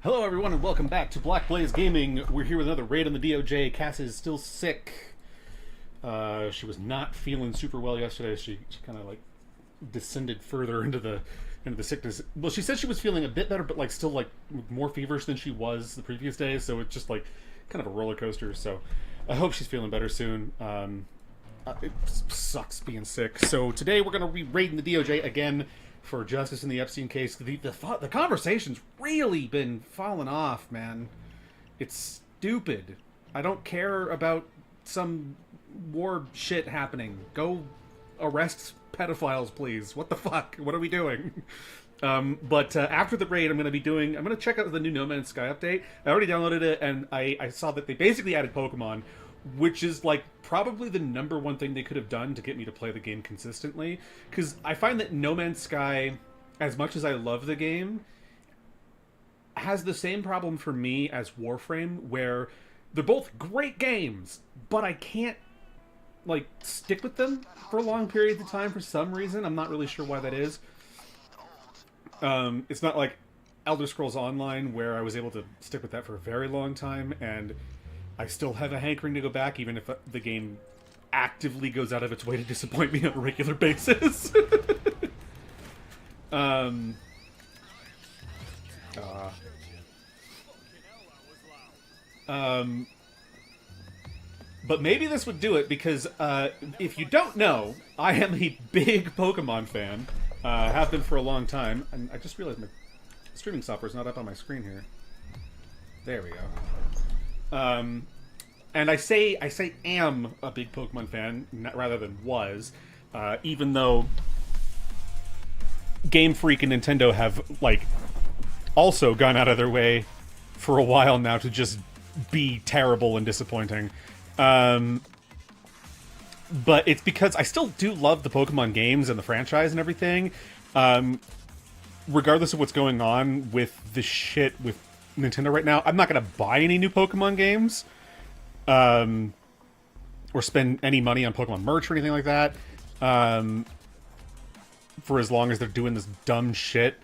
Hello, everyone, and welcome back to Black Blaze Gaming. We're here with another raid on the DOJ. Cass is still sick. She was not feeling super well yesterday. She kind of like descended further into the sickness. Well, she said she was feeling a bit better, but like still like more feverish than she was the previous day. So it's just like kind of a roller coaster. So I hope she's feeling better soon. It sucks being sick. So today we're gonna be raiding the DOJ again for justice in the Epstein case. The conversation's really been falling off, man. It's stupid. I don't care about some war shit happening. Go arrest pedophiles, please. What the fuck? What are we doing? But after the raid, I'm going to check out the new No Man's Sky update. I already downloaded it, and I saw that they basically added Pokemon, which is like probably the number one thing they could have done to get me to play the game consistently. Because I find that No Man's Sky, as much as I love the game, has the same problem for me as Warframe, where they're both great games, but I can't like stick with them for long periods of time for some reason. I'm not really sure why that is. It's not like Elder Scrolls Online, where I was able to stick with that for a very long time, and I still have a hankering to go back, even if the game actively goes out of its way to disappoint me on a regular basis. But maybe this would do it, because if you don't know, I am a big Pokemon fan. Have been for a long time, and I just realized my streaming software is not up on my screen here. There we go. And I say am a big Pokemon fan rather than was, even though Game Freak and Nintendo have like also gone out of their way for a while now to just be terrible and disappointing. But it's because I still do love the Pokemon games and the franchise and everything, regardless of what's going on with the shit with Nintendo right now. I'm not going to buy any new Pokemon games, or spend any money on Pokemon merch or anything like that, for as long as they're doing this dumb shit.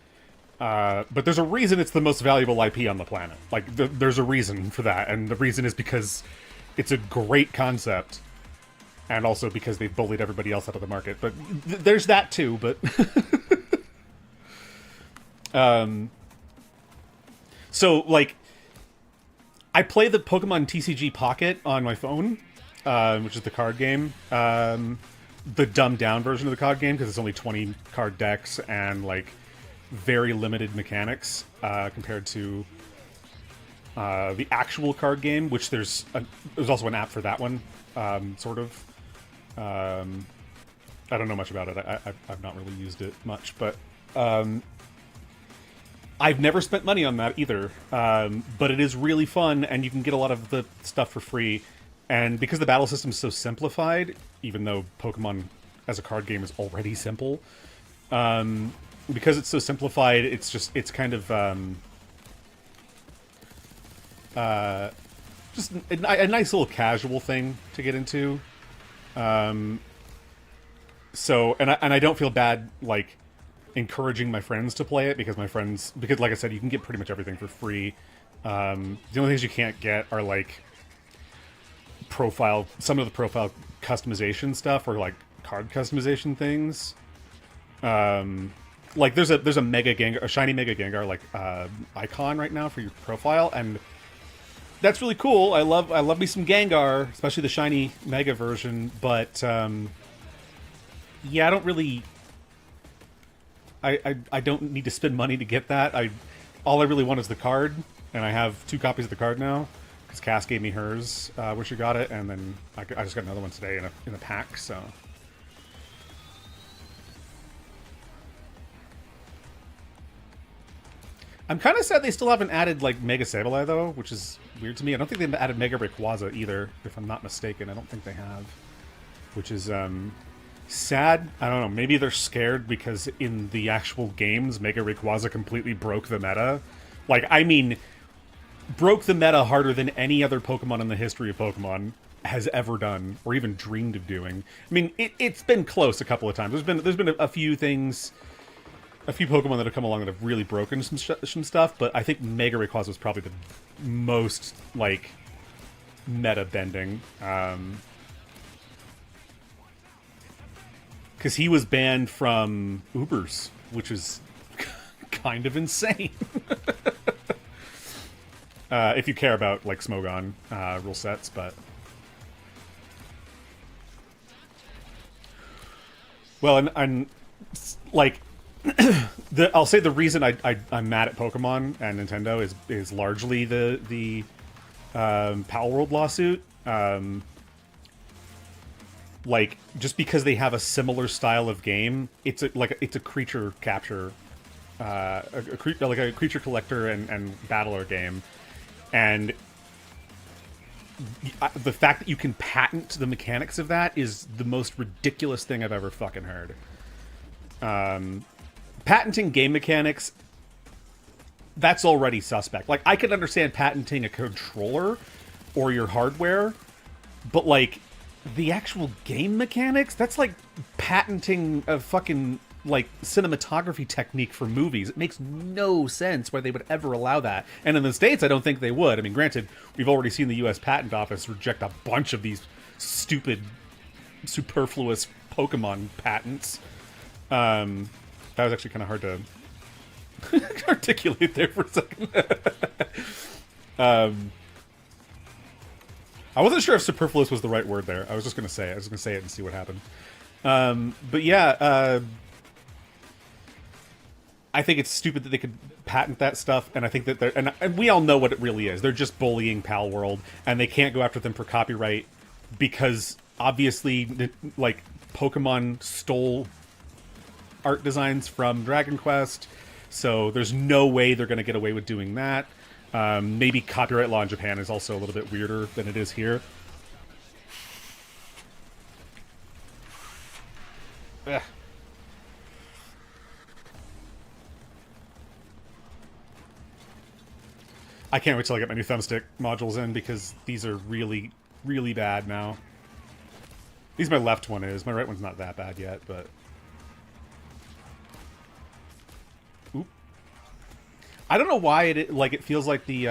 But there's a reason it's the most valuable IP on the planet. Like, there's a reason for that, and the reason is because it's a great concept, and also because they've bullied everybody else out of the market. But there's that too, but... So, like, I play the Pokemon TCG Pocket on my phone, which is the card game. The dumbed-down version of the card game, because it's only 20 card decks and, like, very limited mechanics compared to the actual card game, which there's also an app for that one, sort of. I don't know much about it. I've not really used it much, but I've never spent money on that either, but it is really fun, and you can get a lot of the stuff for free. And because the battle system is so simplified, even though Pokemon as a card game is already simple, because it's so simplified, it's kind of just a nice little casual thing to get into. So, and I don't feel bad, like, encouraging my friends to play it, because like I said, you can get pretty much everything for free. The only things you can't get are, like, some of the profile customization stuff, or, like, card customization things. Like, there's a Mega Gengar, a shiny Mega Gengar, like, icon right now for your profile, and that's really cool. I love me some Gengar, especially the shiny Mega version, but, yeah, I don't really... I don't need to spend money to get that. All I really want is the card, and I have 2 copies of the card now, because Cass gave me hers where she got it, and then I just got another one today in a pack, so... I'm kind of sad they still haven't added, like, Mega Sableye, though, which is weird to me. I don't think they've added Mega Rayquaza either, if I'm not mistaken. I don't think they have, which is, sad. I don't know, maybe they're scared because in the actual games, Mega Rayquaza completely broke the meta. Like, I mean, broke the meta harder than any other Pokemon in the history of Pokemon has ever done, or even dreamed of doing. I mean, it's been close a couple of times. There's been a few things a few Pokemon that have come along that have really broken some stuff, but I think Mega Rayquaza was probably the most, like, meta bending. Because he was banned from Ubers, which is kind of insane. If you care about, like, Smogon rule sets, but... Well, and like, I'll say the reason I'm mad at Pokemon and Nintendo is largely the Pal World lawsuit. Like, just because they have a similar style of game, it's a creature capture, like a creature collector and battler game, and the fact that you can patent the mechanics of that is the most ridiculous thing I've ever fucking heard. Patenting game mechanics, that's already suspect. Like, I could understand patenting a controller or your hardware, but, like, the actual game mechanics, that's like patenting a fucking, like, cinematography technique for movies. It makes no sense why they would ever allow that. And in the States, I don't think they would. I mean, granted, we've already seen the U.S. Patent Office reject a bunch of these stupid, superfluous Pokemon patents. That was actually kind of hard to articulate there for a second. I wasn't sure if superfluous was the right word there. I was just going to say it. I was going to say it and see what happened. But yeah, I think it's stupid that they could patent that stuff, and I think that they're... And we all know what it really is. They're just bullying Pal World, and they can't go after them for copyright because, obviously, like, Pokemon stole art designs from Dragon Quest, so there's no way they're going to get away with doing that. Maybe copyright law in Japan is also a little bit weirder than it is here. Ugh. I can't wait till I get my new thumbstick modules in, because these are really, really bad now. At least my left one is. My right one's not that bad yet, but... Oop. I don't know why it feels like the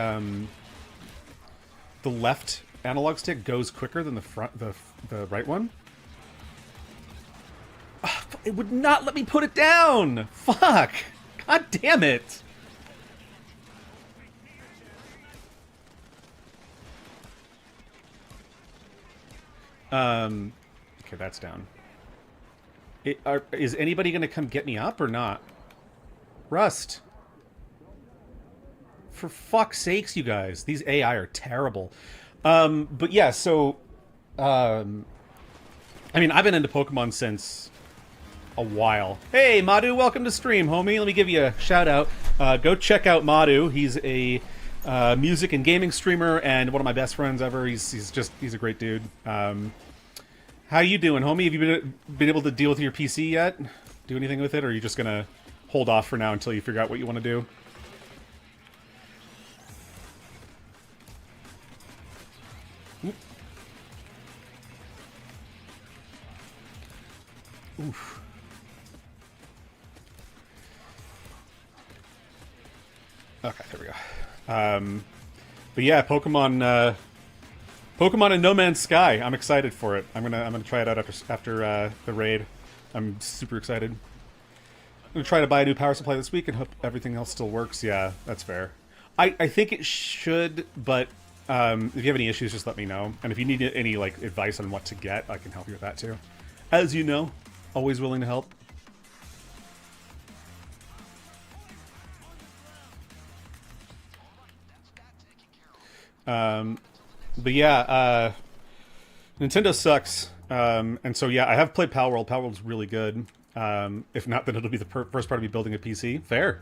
left analog stick goes quicker than the right one. Ugh, it would not let me put it down. Fuck. God damn it. Okay, that's down. Is anybody gonna come get me up or not? Rust. For fuck's sakes, you guys. These AI are terrible. But yeah, so... I mean, I've been into Pokemon since a while. Hey, Madu, welcome to stream, homie. Let me give you a shout-out. Go check out Madu. He's a music and gaming streamer and one of my best friends ever. He's a great dude. How you doing, homie? Have you been able to deal with your PC yet? Do anything with it, or are you just gonna hold off for now until you figure out what you want to do? Oop. Oof. Okay, there we go. But yeah, Pokemon and No Man's Sky. I'm excited for it. I'm gonna try it out after the raid. I'm super excited. I'm gonna try to buy a new power supply this week and hope everything else still works. Yeah, that's fair. I think it should, but if you have any issues, just let me know. And if you need any like advice on what to get, I can help you with that too. As you know, always willing to help. But yeah, Nintendo sucks. And so yeah, I have played Pal World. Pal World's really good. If not, then it'll be the first part of me building a PC. Fair.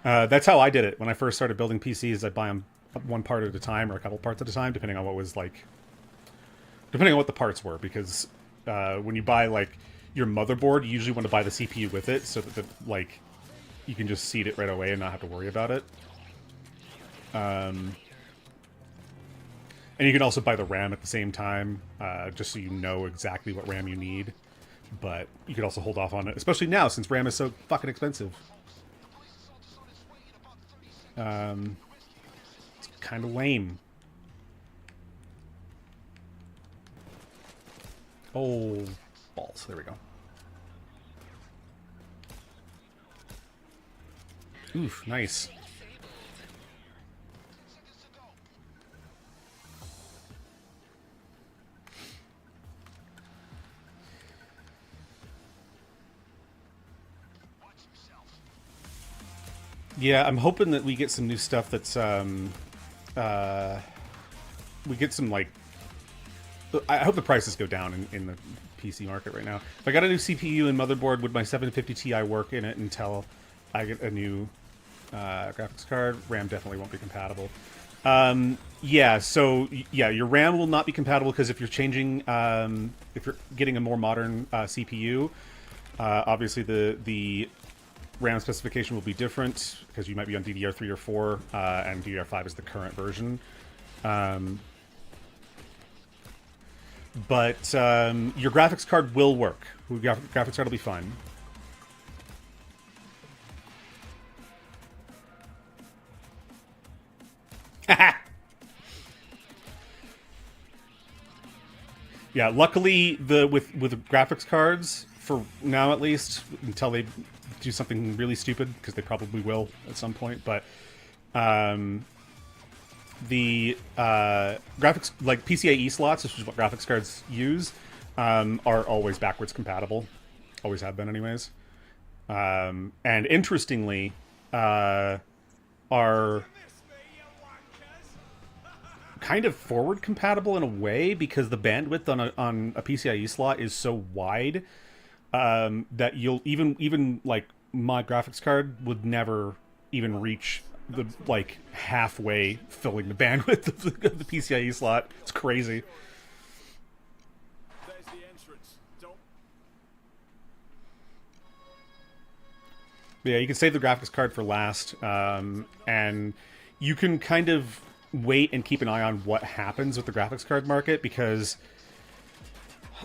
That's how I did it when I first started building PCs. I'd buy them one part at a time or a couple parts at a time, depending on what the parts were. Because when you buy like your motherboard, you usually want to buy the CPU with it, so that like you can just seed it right away and not have to worry about it. And you can also buy the RAM at the same time, just so you know exactly what RAM you need. But you could also hold off on it, especially now, since RAM is so fucking expensive. It's kind of lame. Oh, balls. There we go. Oof, nice. Yeah, I'm hoping that we get some new stuff that's, we get some, like, I hope the prices go down in the PC market right now. If I got a new CPU and motherboard, would my 750 Ti work in it until I get a new graphics card? RAM definitely won't be compatible. Yeah, so, yeah, your RAM will not be compatible because if you're changing, if you're getting a more modern CPU, obviously the RAM specification will be different because you might be on DDR3 or 4, and DDR5 is the current version. But your graphics card will work. Your graphics card will be fine. Yeah, luckily with graphics cards, for now at least, until they do something really stupid, because they probably will at some point, but the graphics, like PCIe slots, which is what graphics cards use, are always backwards compatible. Always have been anyways. And interestingly, are kind of forward compatible in a way, because the bandwidth on a PCIe slot is so wide that you'll even like my graphics card would never even reach the like halfway filling the bandwidth of the PCIe slot. It's crazy. There's the entrance. Don't... Yeah, you can save the graphics card for last, and you can kind of wait and keep an eye on what happens with the graphics card market, because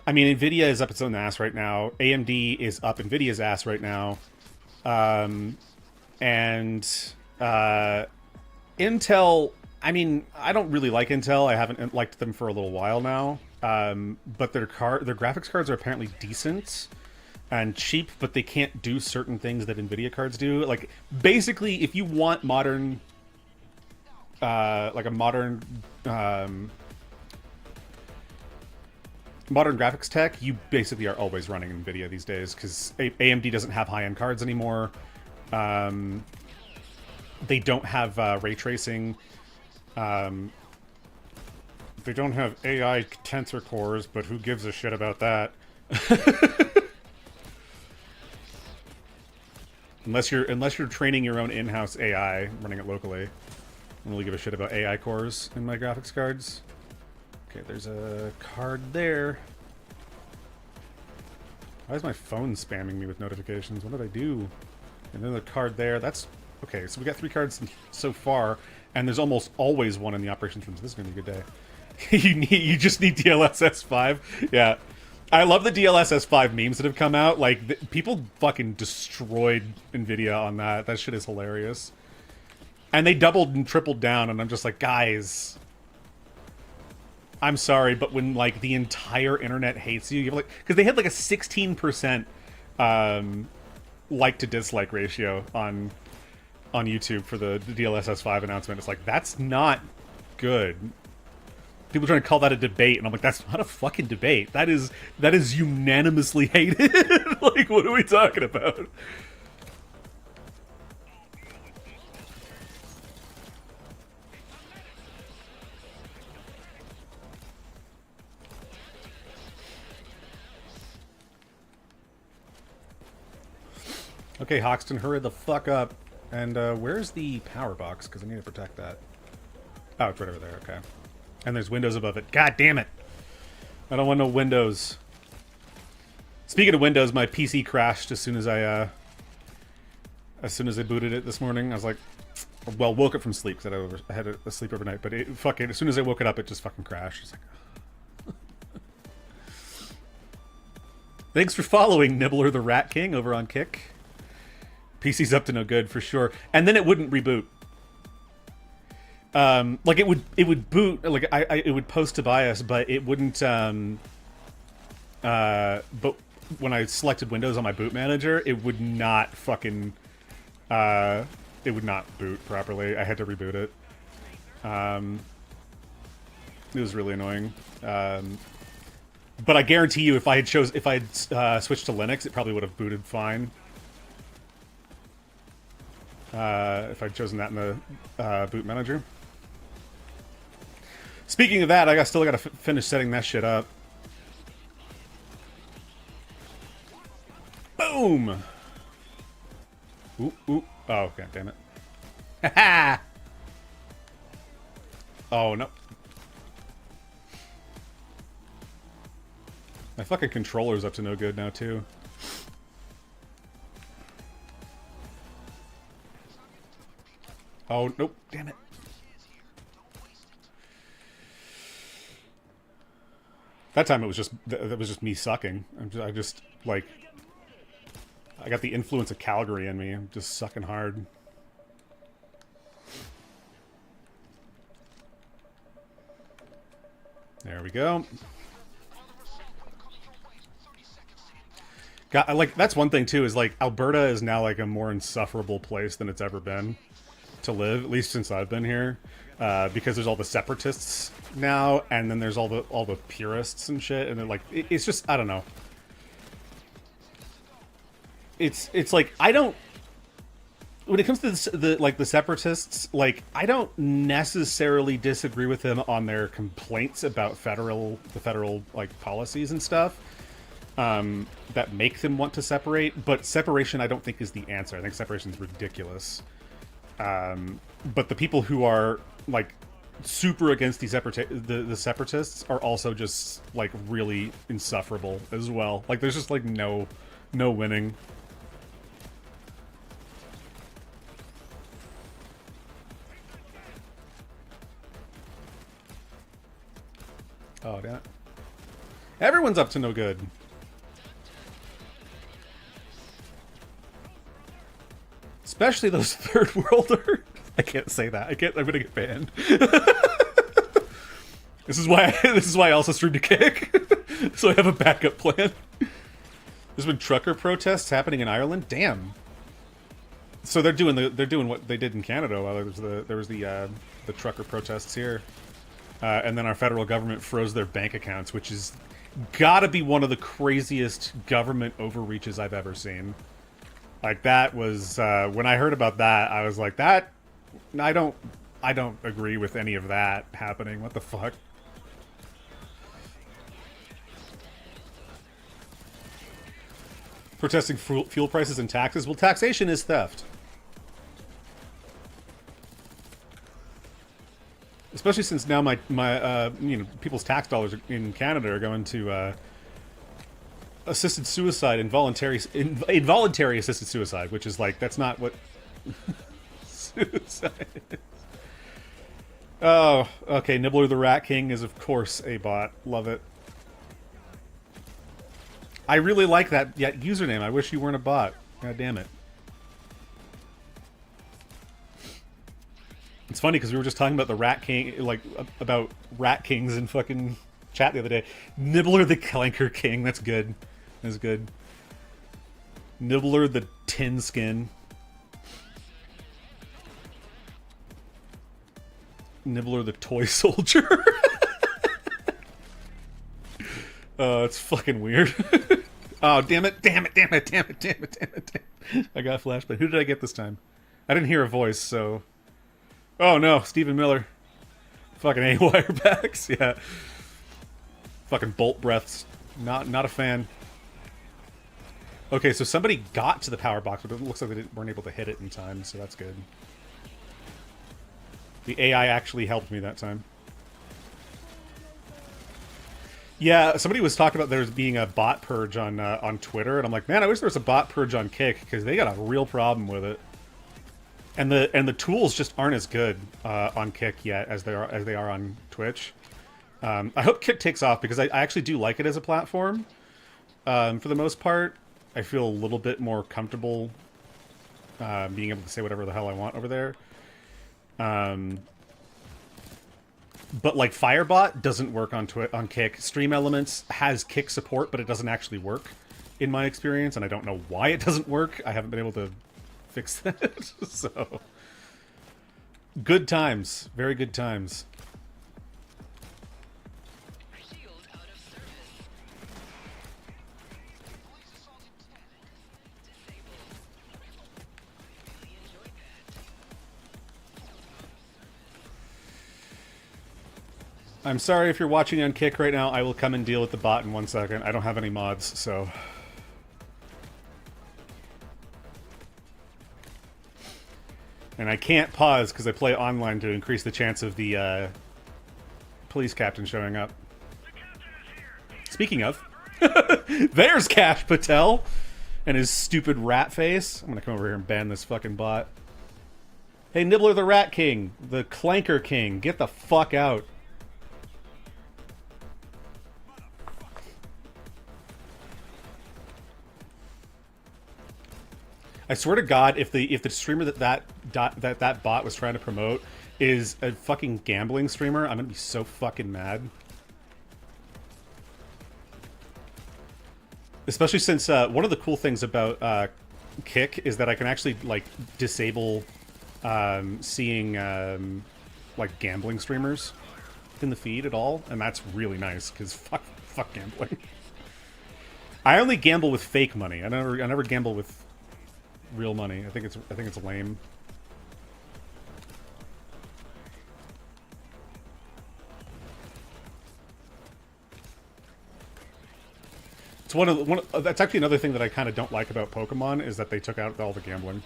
I mean, Nvidia is up its own ass right now. AMD is up Nvidia's ass right now. And Intel, I mean, I don't really like Intel. I haven't liked them for a little while now. But their graphics cards are apparently decent and cheap, but they can't do certain things that Nvidia cards do. Like, basically, if you want modern, like a modern graphics tech, you basically are always running Nvidia these days, because AMD doesn't have high-end cards anymore. They don't have ray tracing. They don't have AI tensor cores, but who gives a shit about that? unless you're training your own in-house AI, running it locally. I don't really give a shit about AI cores in my graphics cards. Okay, there's a card there. Why is my phone spamming me with notifications? What did I do? And then the card there. That's... Okay, so we got 3 cards so far, and there's almost always one in the operations room, so this is going to be a good day. You just need DLSS 5. Yeah. I love the DLSS 5 memes that have come out. Like, people fucking destroyed Nvidia on that. That shit is hilarious. And they doubled and tripled down, and I'm just like, guys... I'm sorry, but when, like, the entire internet hates you, you have, like... Because they had, like, a 16% like to dislike ratio on YouTube for the DLSS 5 announcement. It's like, that's not good. People trying to call that a debate, and I'm like, that's not a fucking debate. That is unanimously hated. Like, what are we talking about? Okay, Hoxton, hurry the fuck up. And where's the power box? Because I need to protect that. Oh, it's right over there. Okay. And there's windows above it. God damn it! I don't want no windows. Speaking of Windows, my PC crashed as soon as I booted it this morning. I was like, well, woke up from sleep because I had a sleep overnight. But it fucking, as soon as I woke it up, it just fucking crashed. It's like, thanks for following Nibbler the Rat King over on Kick. PC's up to no good for sure. And then it wouldn't reboot. Like it would boot, like it would post Tobias, but it wouldn't. But when I selected Windows on my boot manager, it would not fucking. It would not boot properly. I had to reboot it. It was really annoying. But I guarantee you, if I had switched to Linux, it probably would have booted fine. If I'd chosen that in the boot manager. Speaking of that, I still got to finish setting that shit up. Boom! Ooh, ooh. Oh, god damn it. Ha Oh, no. My fucking controller's up to no good now, too. Oh, nope. Damn it. That time it was just me sucking. I just like I got the influence of Calgary in me. I'm just sucking hard. There we go. Like that's one thing too, is like Alberta is now like a more insufferable place than it's ever been to live, at least since I've been here, because there's all the separatists now, and then there's all the purists and shit, and they're like, it's just, I don't know. It's like I don't. When it comes to the separatists, like I don't necessarily disagree with them on their complaints about the federal like policies and stuff. That make them want to separate, but separation I don't think is the answer. I think separation is ridiculous. But the people who are like super against the separatists are also just like really insufferable as well. Like there's just like no winning. Oh damn it! Everyone's up to no good. Especially those third worlder. I can't say that. I'm gonna get banned. This is why I also stream to Kick. So I have a backup plan. There's been trucker protests happening in Ireland. Damn. So they're doing what they did in Canada while there was the trucker protests here. And then our federal government froze their bank accounts, which is gotta be one of the craziest government overreaches I've ever seen. Like that was when I heard about that, I was like, that I don't agree with any of that happening. What the fuck? Protesting fuel prices and taxes. Well, taxation is theft. Especially since now my people's tax dollars in Canada are going to assisted suicide, involuntary assisted suicide, which is like, that's not what suicide is. Oh, okay. Nibbler the Rat King is of course a bot. Love it. I really like that username. I wish you weren't a bot. God damn it. It's funny because we were just talking about the Rat King, like about Rat Kings in fucking chat the other day. Nibbler the Clanker King. That's good. That's good. Nibbler the Tin Skin. Nibbler the Toy Soldier. Oh, it's fucking weird. Oh, damn it, damn it, damn it, damn it, damn it, damn it, damn it. I got a flashback. Who did I get this time? I didn't hear a voice, so... Oh no, Stephen Miller. Fucking A-wire backs, yeah. Fucking bolt breaths. Not a fan. Okay, so somebody got to the power box, but it looks like they weren't able to hit it in time, so that's good. The AI actually helped me that time. Yeah, somebody was talking about there's being a bot purge on Twitter, and I'm like, man, I wish there was a bot purge on Kick, because they got a real problem with it. And the tools just aren't as good on Kick yet as they are on Twitch. I hope Kick takes off because I actually do like it as a platform. For the most part, I feel a little bit more comfortable being able to say whatever the hell I want over there. But like Firebot doesn't work on on Kick. Stream Elements has Kick support, but it doesn't actually work in my experience, and I don't know why it doesn't work. I haven't been able to fix that. So good times, very good times. I'm sorry if you're watching on Kick right now. I will come and deal with the bot in 1 second. I don't have any mods, so... And I can't pause because I play online to increase the chance of the police captain showing up. Speaking of, there's Cash Patel and his stupid rat face. I'm gonna come over here and ban this fucking bot. Hey, Nibbler the Rat King, the Clanker King, get the fuck out. I swear to God, if the streamer that bot was trying to promote is a fucking gambling streamer, I'm gonna be so fucking mad. Especially since one of the cool things about Kick is that I can actually like disable seeing like gambling streamers in the feed at all, and that's really nice because fuck gambling. I only gamble with fake money. I never gamble with real money. I think it's lame. It's that's actually another thing that I kind of don't like about Pokemon is that they took out all the gambling.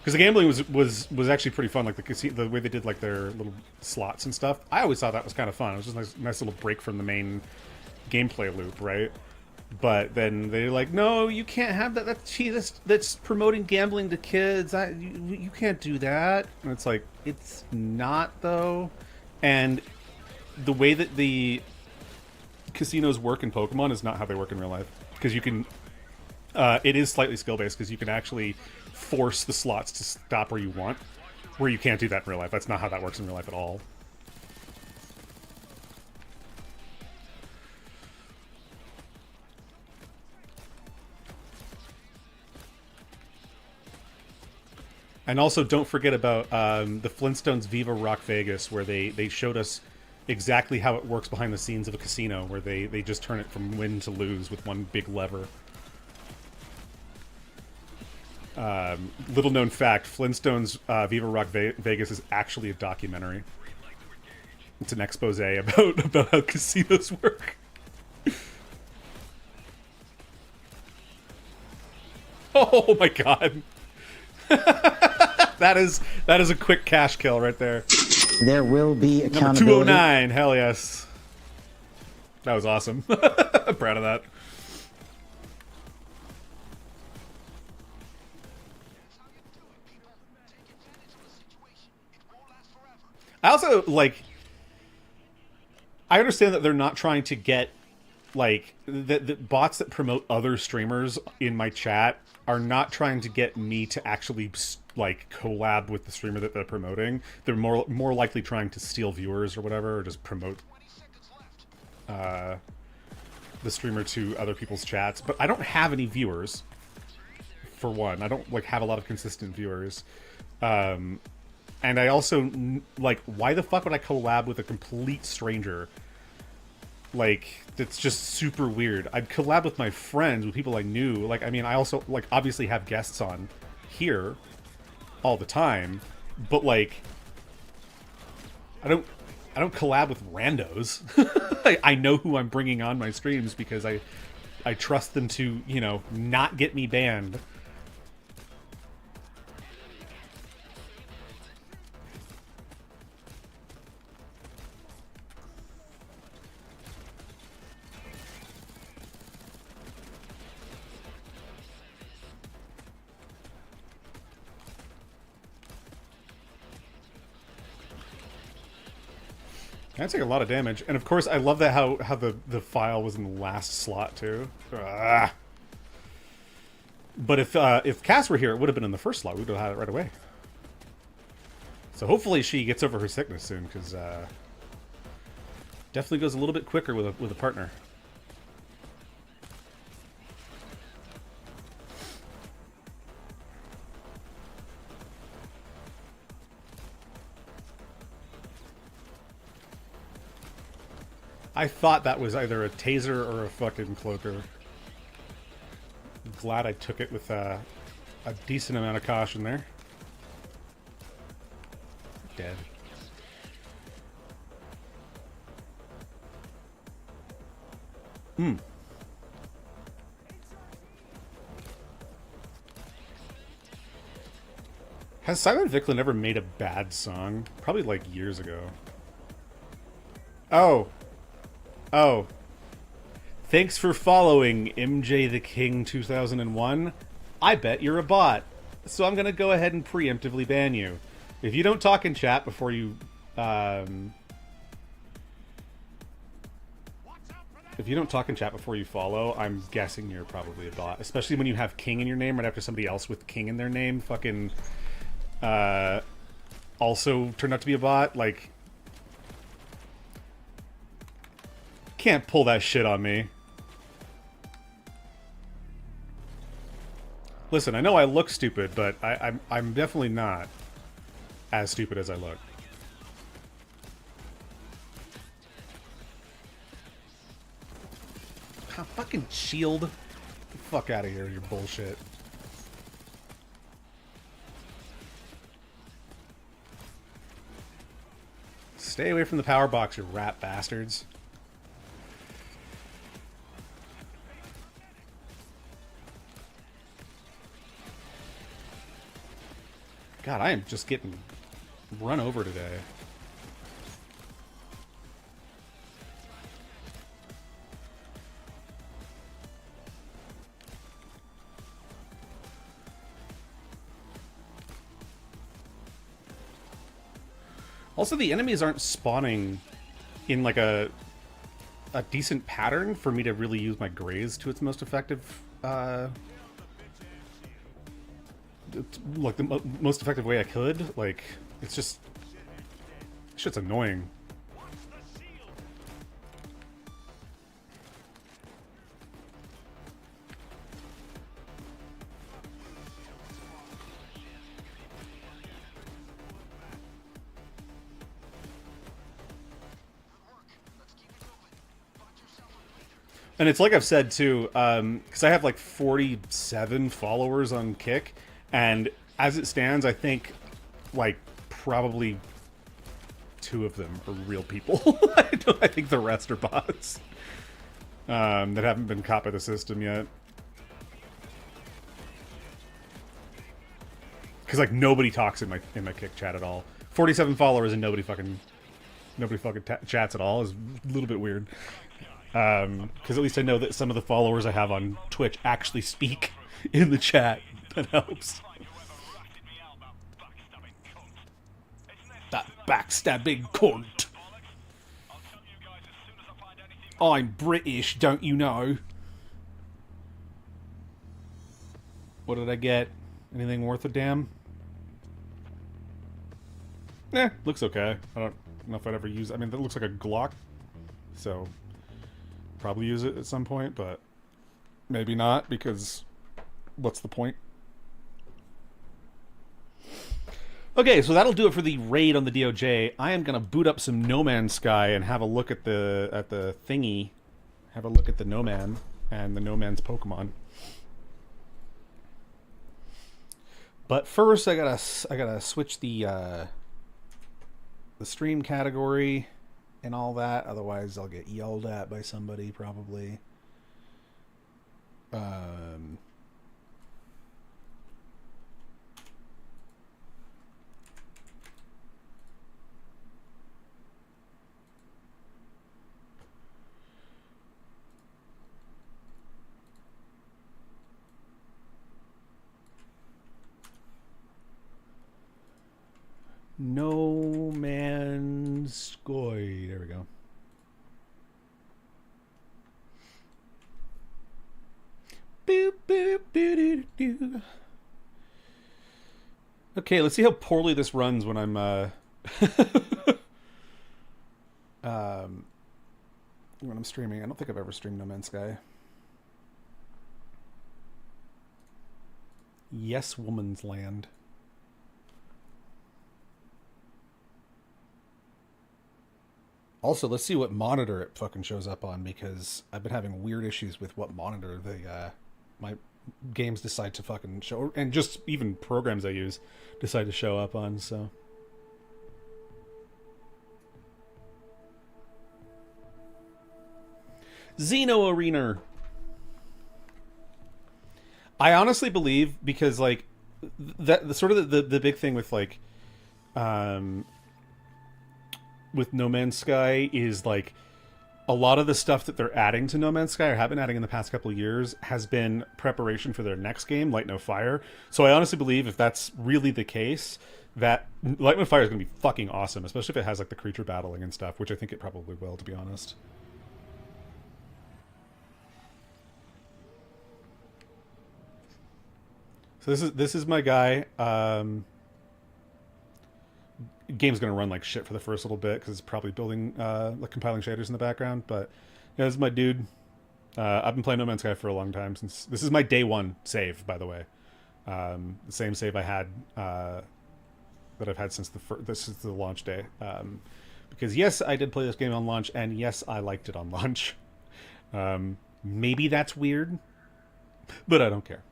Because the gambling was actually pretty fun, like the way they did like their little slots and stuff. I always thought that was kind of fun. It was just a nice little break from the main gameplay loop, right? But then they're like, no, you can't have that. That's promoting gambling to kids. You can't do that. And it's like, it's not, though. And the way that the casinos work in Pokemon is not how they work in real life. Because you can... it is slightly skill-based, because you can actually force the slots to stop where you want. Where you can't do that in real life. That's not how that works in real life at all. And also, don't forget about the Flintstones Viva Rock Vegas, where they showed us exactly how it works behind the scenes of a casino, where they just turn it from win to lose with one big lever. Little known fact, Flintstones Viva Rock Vegas is actually a documentary. It's an expose about how casinos work. Oh my god. That is a quick cash kill right there. There will be accountability. Number 209, hell yes. That was awesome. I'm proud of that. I also, like... I understand that they're not trying to get, like... The bots that promote other streamers in my chat are not trying to get me to actually, like, collab with the streamer that they're promoting. They're more likely trying to steal viewers or whatever, or just promote the streamer to other people's chats. But I don't have any viewers, for one. I don't, like, have a lot of consistent viewers. And I also, like, why the fuck would I collab with a complete stranger? Like, that's just super weird. I'd collab with my friends, with people I knew. Like, I mean, I also, like, obviously have guests on here all the time, but, like, I don't collab with randos. I know who I'm bringing on my streams because I trust them to, you know, not get me banned. That take a lot of damage, and of course I love that how the file was in the last slot too. Ugh. But if Cass were here, it would have been in the first slot. We would have had it right away. So hopefully she gets over her sickness soon, because Definitely goes a little bit quicker with a partner. I thought that was either a taser or a fucking cloaker. Glad I took it with a decent amount of caution there. Dead. Has Simon Viklin ever made a bad song? Probably like years ago. Oh. Oh. Thanks for following MJ the King 2001. I bet you're a bot. So I'm going to go ahead and preemptively ban you. If you don't talk in chat before you... if you don't talk in chat before you follow, I'm guessing you're probably a bot. Especially when you have King in your name right after somebody else with King in their name fucking... also turned out to be a bot. Like... Can't pull that shit on me. Listen, I know I look stupid, but I'm definitely not as stupid as I look. Fucking shield. Get the fuck out of here, your bullshit. Stay away from the power box, you rat bastards. God, I am just getting run over today. Also, the enemies aren't spawning in like a decent pattern for me to really use my graze to its most effective like the most effective way I could. Like, it's just... shit's annoying. And it's like I've said too, because I have like 47 followers on Kick, and as it stands, I think like probably 2 of them are real people. I think the rest are bots that haven't been caught by the system yet. Because like nobody talks in my Kick chat at all. 47 followers and nobody fucking chats at all is a little bit weird. Because at least I know that some of the followers I have on Twitch actually speak in the chat. That helps. That backstabbing cunt. I'm British, don't you know? What did I get? Anything worth a damn? Looks okay. I don't know if I'd ever use it. I mean, that looks like a Glock. So... probably use it at some point, but maybe not, because what's the point? Okay, so that'll do it for the raid on the DOJ. I am gonna boot up some No Man's Sky and have a look at the thingy, have a look at the No Man and the No Man's Pokemon. But first, I gotta switch the stream category and all that, otherwise I'll get yelled at by somebody probably. No Man's Sky. There we go. Boop, boop, doo, doo, doo. Okay, let's see how poorly this runs when I'm when I'm streaming. I don't think I've ever streamed No Man's Sky. Yes, Woman's Land. Also, let's see what monitor it fucking shows up on, because I've been having weird issues with what monitor my games decide to fucking show, and just even programs I use decide to show up on. So Xeno Arena. I honestly believe, because like that the sort of the big thing with like with No Man's Sky is like a lot of the stuff that they're adding to No Man's Sky, or have been adding in the past couple of years, has been preparation for their next game, Light No Fire. So I honestly believe, if that's really the case, that Light No Fire is going to be fucking awesome, especially if it has like the creature battling and stuff, which I think it probably will, to be honest. So this is my guy. Game's gonna run like shit for the first little bit because it's probably building like compiling shaders in the background. But yeah, this is my dude. I've been playing No Man's Sky for a long time. Since this is my day one save, by the way. The same save I had that I've had since this is the launch day. Because yes, I did play this game on launch, and yes, I liked it on launch. Maybe that's weird, but I don't care.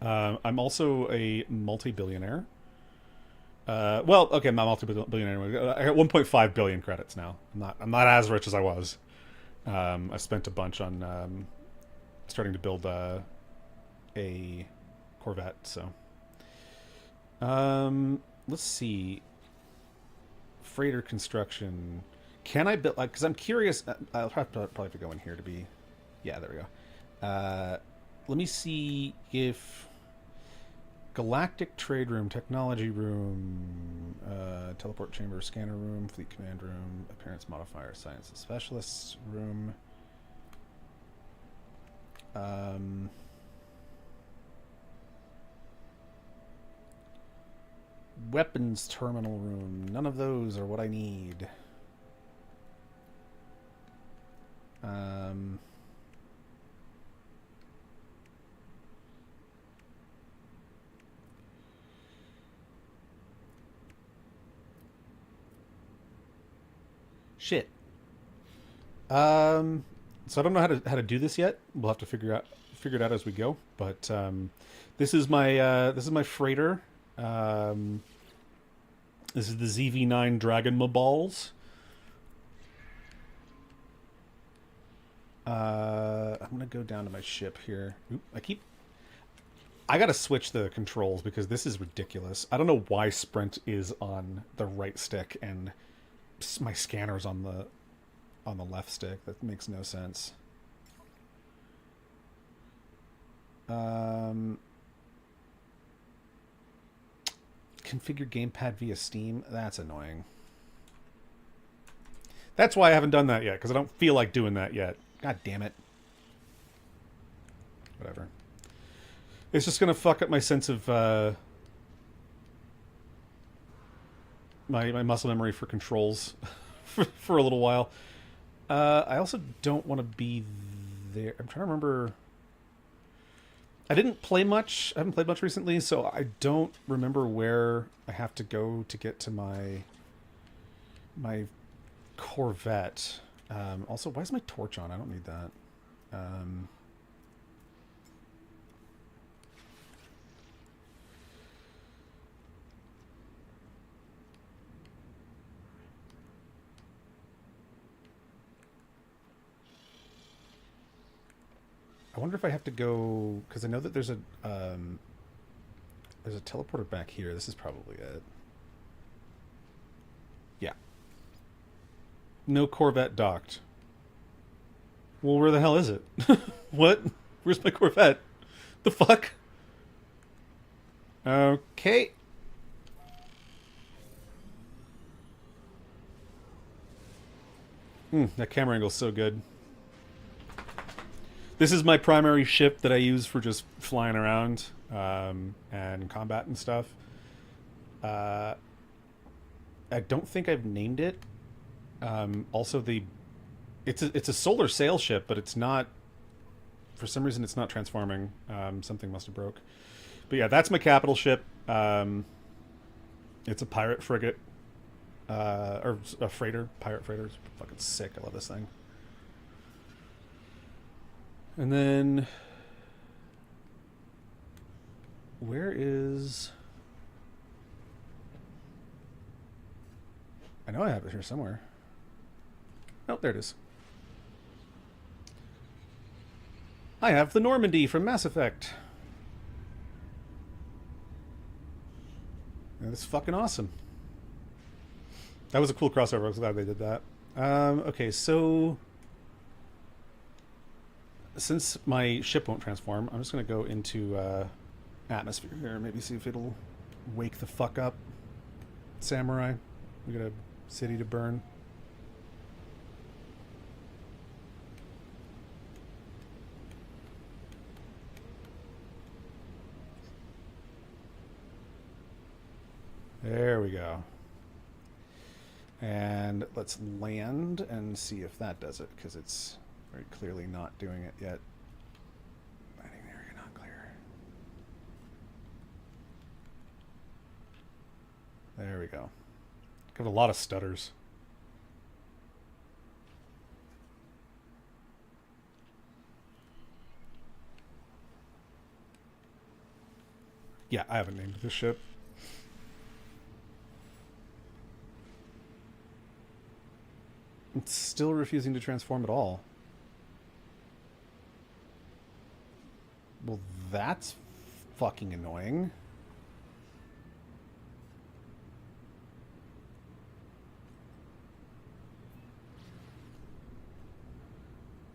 I'm also a multi-billionaire. Well, okay, I'm not multi-billionaire. I got 1.5 billion credits now. I'm not as rich as I was. I spent a bunch on starting to build a Corvette. So, let's see. Freighter construction. Can I build? Because I'm curious. I'll probably have to go in here to be. Yeah, there we go. Let me see if Galactic Trade Room, Technology Room, Teleport Chamber, Scanner Room, Fleet Command Room, Appearance Modifier, Science and Specialists Room. Weapons Terminal Room. None of those are what I need. Shit. So I don't know how to do this yet. We'll have to figure it out as we go. But this is my freighter. This is the ZV9 Dragon Balls. I'm gonna go down to my ship here. Oop, I gotta switch the controls because this is ridiculous. I don't know why sprint is on the right stick and my scanner's on the left stick. That makes no sense. Configure gamepad via Steam. That's annoying. That's why I haven't done that yet, because I don't feel like doing that yet. God damn it. Whatever. It's just gonna fuck up my sense of my muscle memory for controls for a little while. I also don't want to be there. I'm trying to remember. I didn't play much. I haven't played much recently, so I don't remember where I have to go to get to my Corvette. Also, why is my torch on? I don't need that. I wonder if I have to go, because I know that there's a teleporter back here. This is probably it. Yeah. No Corvette docked. Well, where the hell is it? What? Where's my Corvette? The fuck? Okay. That camera angle's so good. This is my primary ship that I use for just flying around and combat and stuff. I don't think I've named it. Also, the It's a solar sail ship, but it's not. For some reason, it's not transforming. Something must have broke. But yeah, that's my capital ship. It's a pirate frigate, or a freighter. Pirate freighter. It's fucking sick. I love this thing. And then, where is? I know I have it here somewhere. Oh, there it is. I have the Normandy from Mass Effect. And it's fucking awesome. That was a cool crossover. I was glad they did that. Okay, so since my ship won't transform, I'm just going to go into atmosphere here. Maybe see if it'll wake the fuck up. Samurai. We got a city to burn. There we go. And let's land and see if that does it, because it's very clearly not doing it yet. Landing there, you're not clear. There we go. Got a lot of stutters. Yeah, I haven't named this ship. It's still refusing to transform at all. Well, that's fucking annoying.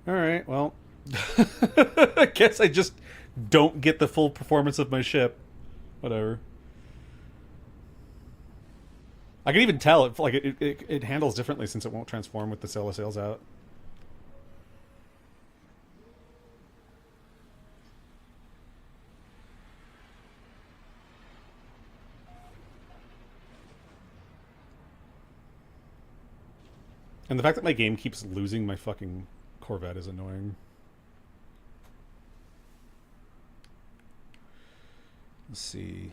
Alright, well. I guess I just don't get the full performance of my ship. Whatever. I can even tell it handles differently since it won't transform with the solar sails out. And the fact that my game keeps losing my fucking Corvette is annoying. Let's see.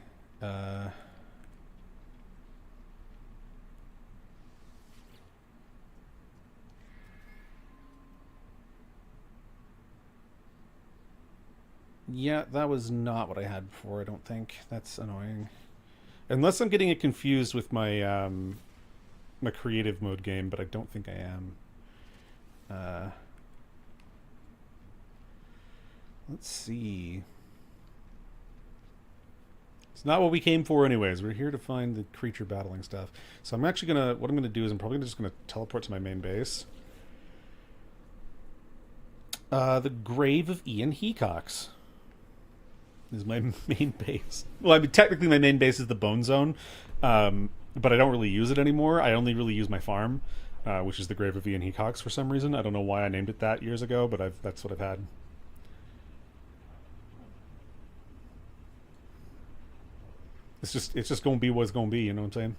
Yeah, that was not what I had before, I don't think. That's annoying. Unless I'm getting it confused with my my creative mode game, but I don't think I am. Let's see. It's not what we came for anyways. We're here to find the creature battling stuff. So I'm actually gonna, what I'm gonna do is I'm probably just gonna teleport to my main base. The grave of Ian Hecox is my main base. Well, I mean, technically my main base is the Bone Zone, but I don't really use it anymore. I only really use my farm, which is the grave of Ian Hecox for some reason. I don't know why I named it that years ago, but that's what I've had. It's just gonna be what it's gonna be, you know what I'm saying?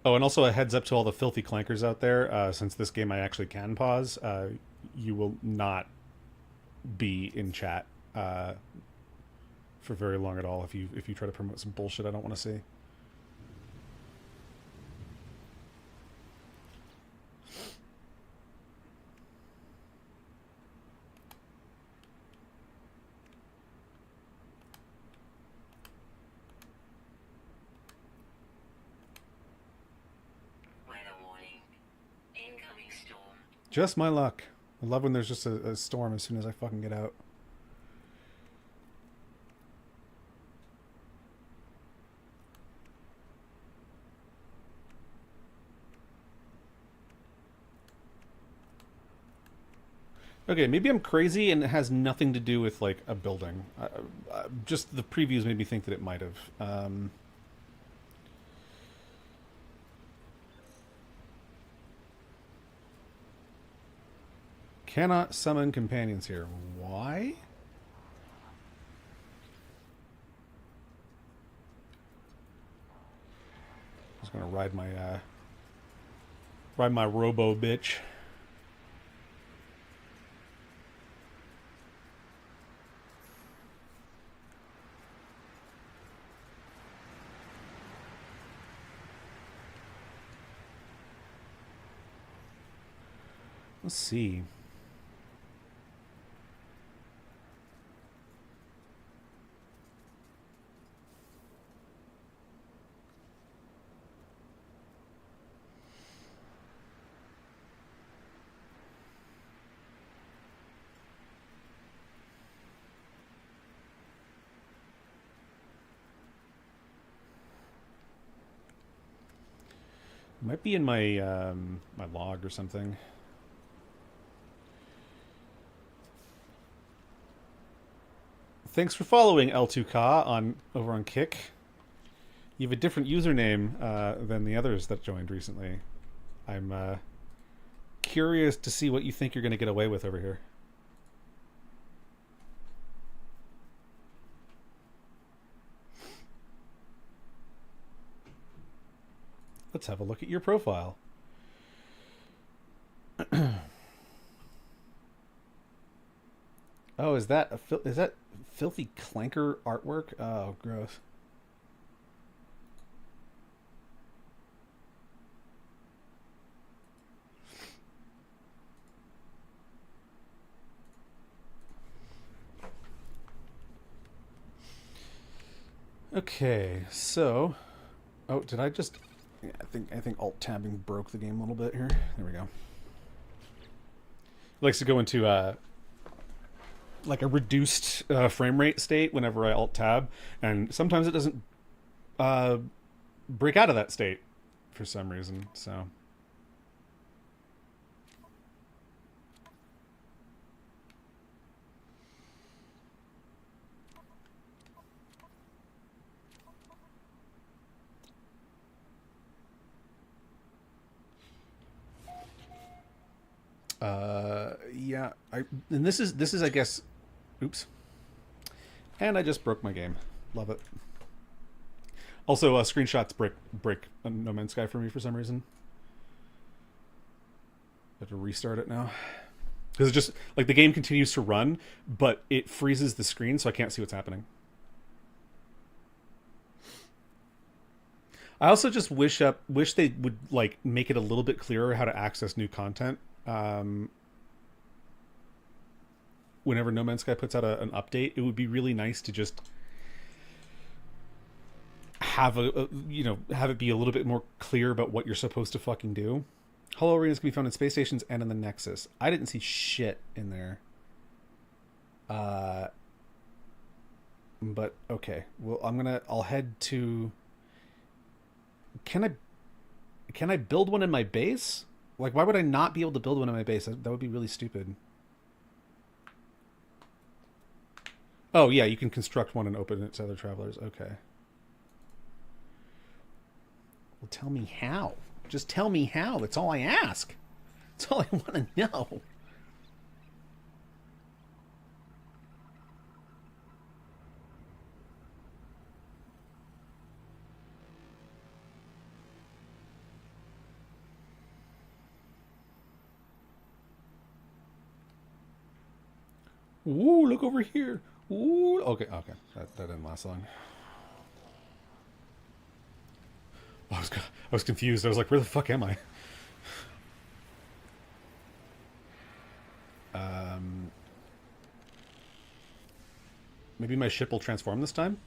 Oh, and also a heads up to all the filthy clankers out there. Since this game I actually can pause, you will not be in chat for very long at all if you try to promote some bullshit I don't want to see. Just my luck. I love when there's just a storm as soon as I fucking get out. Okay, maybe I'm crazy and it has nothing to do with, like, a building. Just the previews made me think that it might have. Cannot summon companions here. Why? Just gonna ride my robo bitch. Let's see. Might be in my my log or something. Thanks for following L2Ka over on Kick. You have a different username than the others that joined recently. I'm curious to see what you think you're going to get away with over here. Let's have a look at your profile. Oh, is that filthy clanker artwork? Oh, gross. Okay, so, oh, did I just? Yeah, I think alt tabbing broke the game a little bit here. There we go. It likes to go into like a reduced frame rate state whenever I alt tab, and sometimes it doesn't break out of that state for some reason. So. Yeah, and this is I guess, oops, and I just broke my game. Love it. Also, screenshots break No Man's Sky for me for some reason. I have to restart it now because it just like the game continues to run, but it freezes the screen, so I can't see what's happening. I also just wish they would like make it a little bit clearer how to access new content. Whenever No Man's Sky puts out an update, it would be really nice to just have have it be a little bit more clear about what you're supposed to fucking do. Hollow arenas can be found in space stations and in the Nexus. I didn't see shit in there. But okay. Well, I'll head to. Can I build one in my base? Like, why would I not be able to build one in my base? That would be really stupid. Oh, yeah, you can construct one and open it to other travelers. Okay. Well, tell me how. Just tell me how. That's all I ask. That's all I want to know. Ooh, look over here. Ooh, okay. That didn't last long. I was confused. I was like, where the fuck am I? Maybe my ship will transform this time?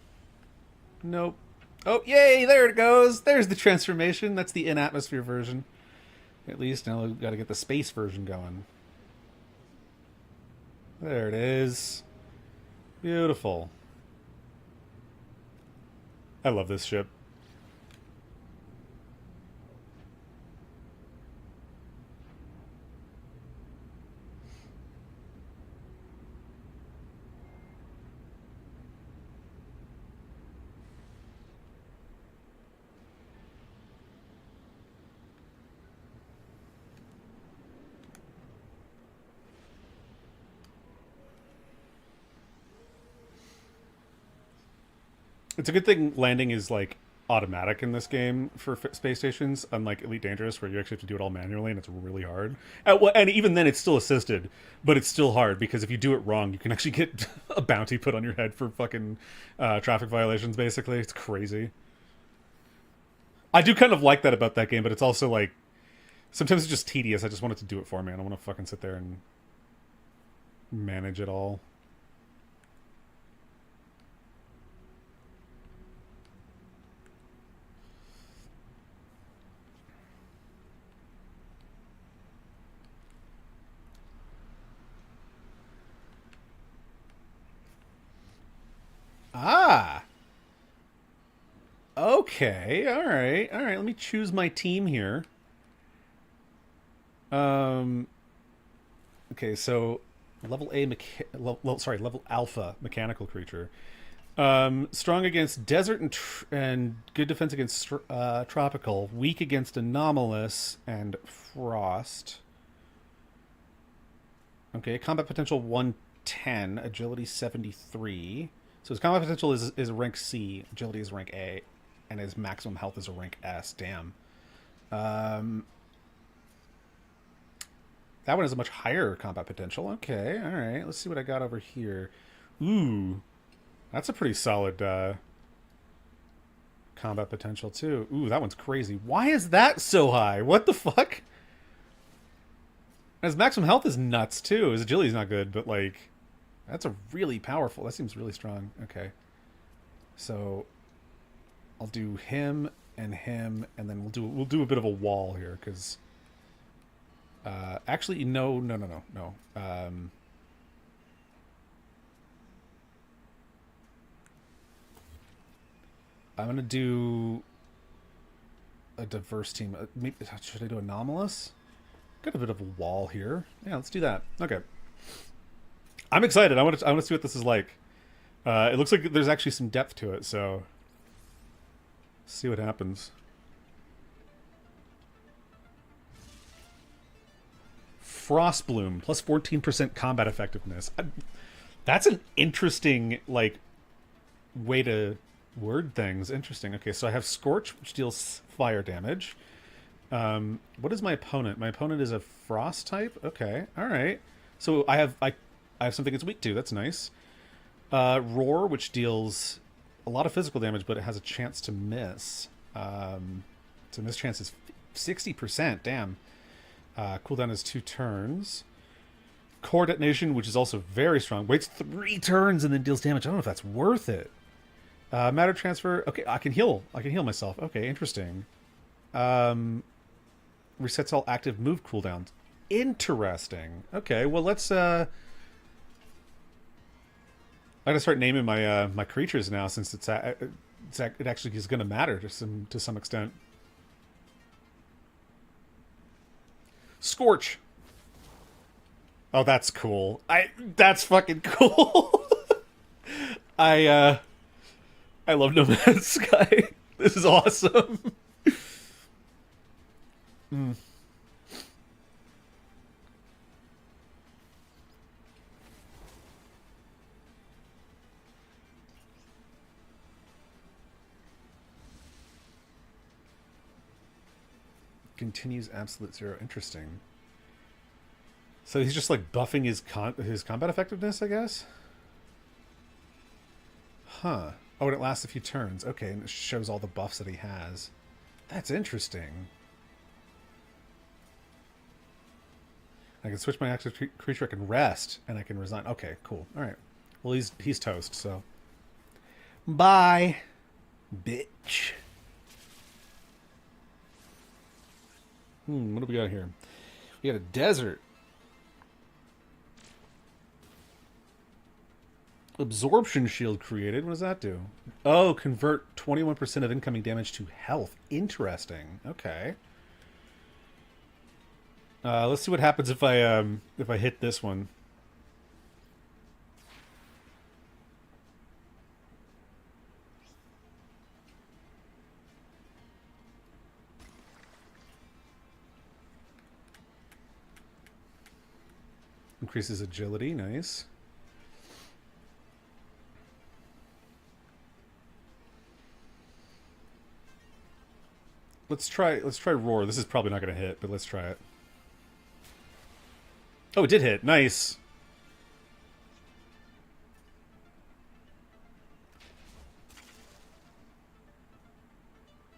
Nope. Oh, yay! There it goes! There's the transformation. That's the in-atmosphere version. At least now we've got to get the space version going. There it is. Beautiful. I love this ship. It's a good thing landing is like automatic in this game for space stations, unlike Elite Dangerous, where you actually have to do it all manually, and it's really hard. And even then, it's still assisted, but it's still hard because if you do it wrong, you can actually get a bounty put on your head for fucking traffic violations. Basically, it's crazy. I do kind of like that about that game, but it's also like sometimes it's just tedious. I just want it to do it for me. I don't want to fucking sit there and manage it all. Ah. Okay. All right. All right. Let me choose my team here. Okay. So, level A, level Alpha mechanical creature. Strong against desert and good defense against tropical. Weak against anomalous and frost. Okay. Combat potential 110. Agility 73. So his combat potential is rank C, agility is rank A, and his maximum health is a rank S. Damn. That one has a much higher combat potential. Okay, all right. Let's see what I got over here. Ooh, that's a pretty solid combat potential too. Ooh, that one's crazy. Why is that so high? What the fuck? His maximum health is nuts too. His agility's not good, but like... That's a really powerful. That seems really strong. Okay. So I'll do him, and then we'll do a bit of a wall here because actually no. I'm gonna do a diverse team. Maybe, should I do anomalous? Got a bit of a wall here. Yeah, let's do that. Okay. I'm excited. I want to see what this is like. It looks like there's actually some depth to it, so see what happens. Frostbloom plus 14% combat effectiveness. That's an interesting like way to word things. Interesting. Okay, so I have Scorch, which deals fire damage. What is my opponent? My opponent is a frost type. Okay, all right. So I have something it's weak to. That's nice. Roar, which deals a lot of physical damage, but it has a chance to miss. So miss chance is 60%. Damn. Cooldown is 2 turns. Core Detonation, which is also very strong. Waits 3 turns and then deals damage. I don't know if that's worth it. Matter Transfer. Okay, I can heal. I can heal myself. Okay, interesting. Resets all active move cooldowns. Interesting. Okay, well let's I'm gonna start naming my my creatures now since it actually is gonna matter to some extent. Scorch. Oh, that's cool. That's fucking cool. I love No Man's Sky. This is awesome. Continues absolute 0. Interesting. So he's just like buffing his combat effectiveness, I guess. Huh. Oh, and it lasts a few turns. Okay, and it shows all the buffs that he has. That's interesting. I can switch my active creature. I can rest, and I can resign. Okay, cool. All right. Well, he's toast. So, bye, bitch. What do we got here? We got a desert. Absorption shield created. What does that do? Oh, convert 21% of incoming damage to health. Interesting. Okay. Let's see what happens if I hit this one. Increases agility. Nice. Let's try roar. This is probably not going to hit, but let's try it. Oh, it did hit. Nice.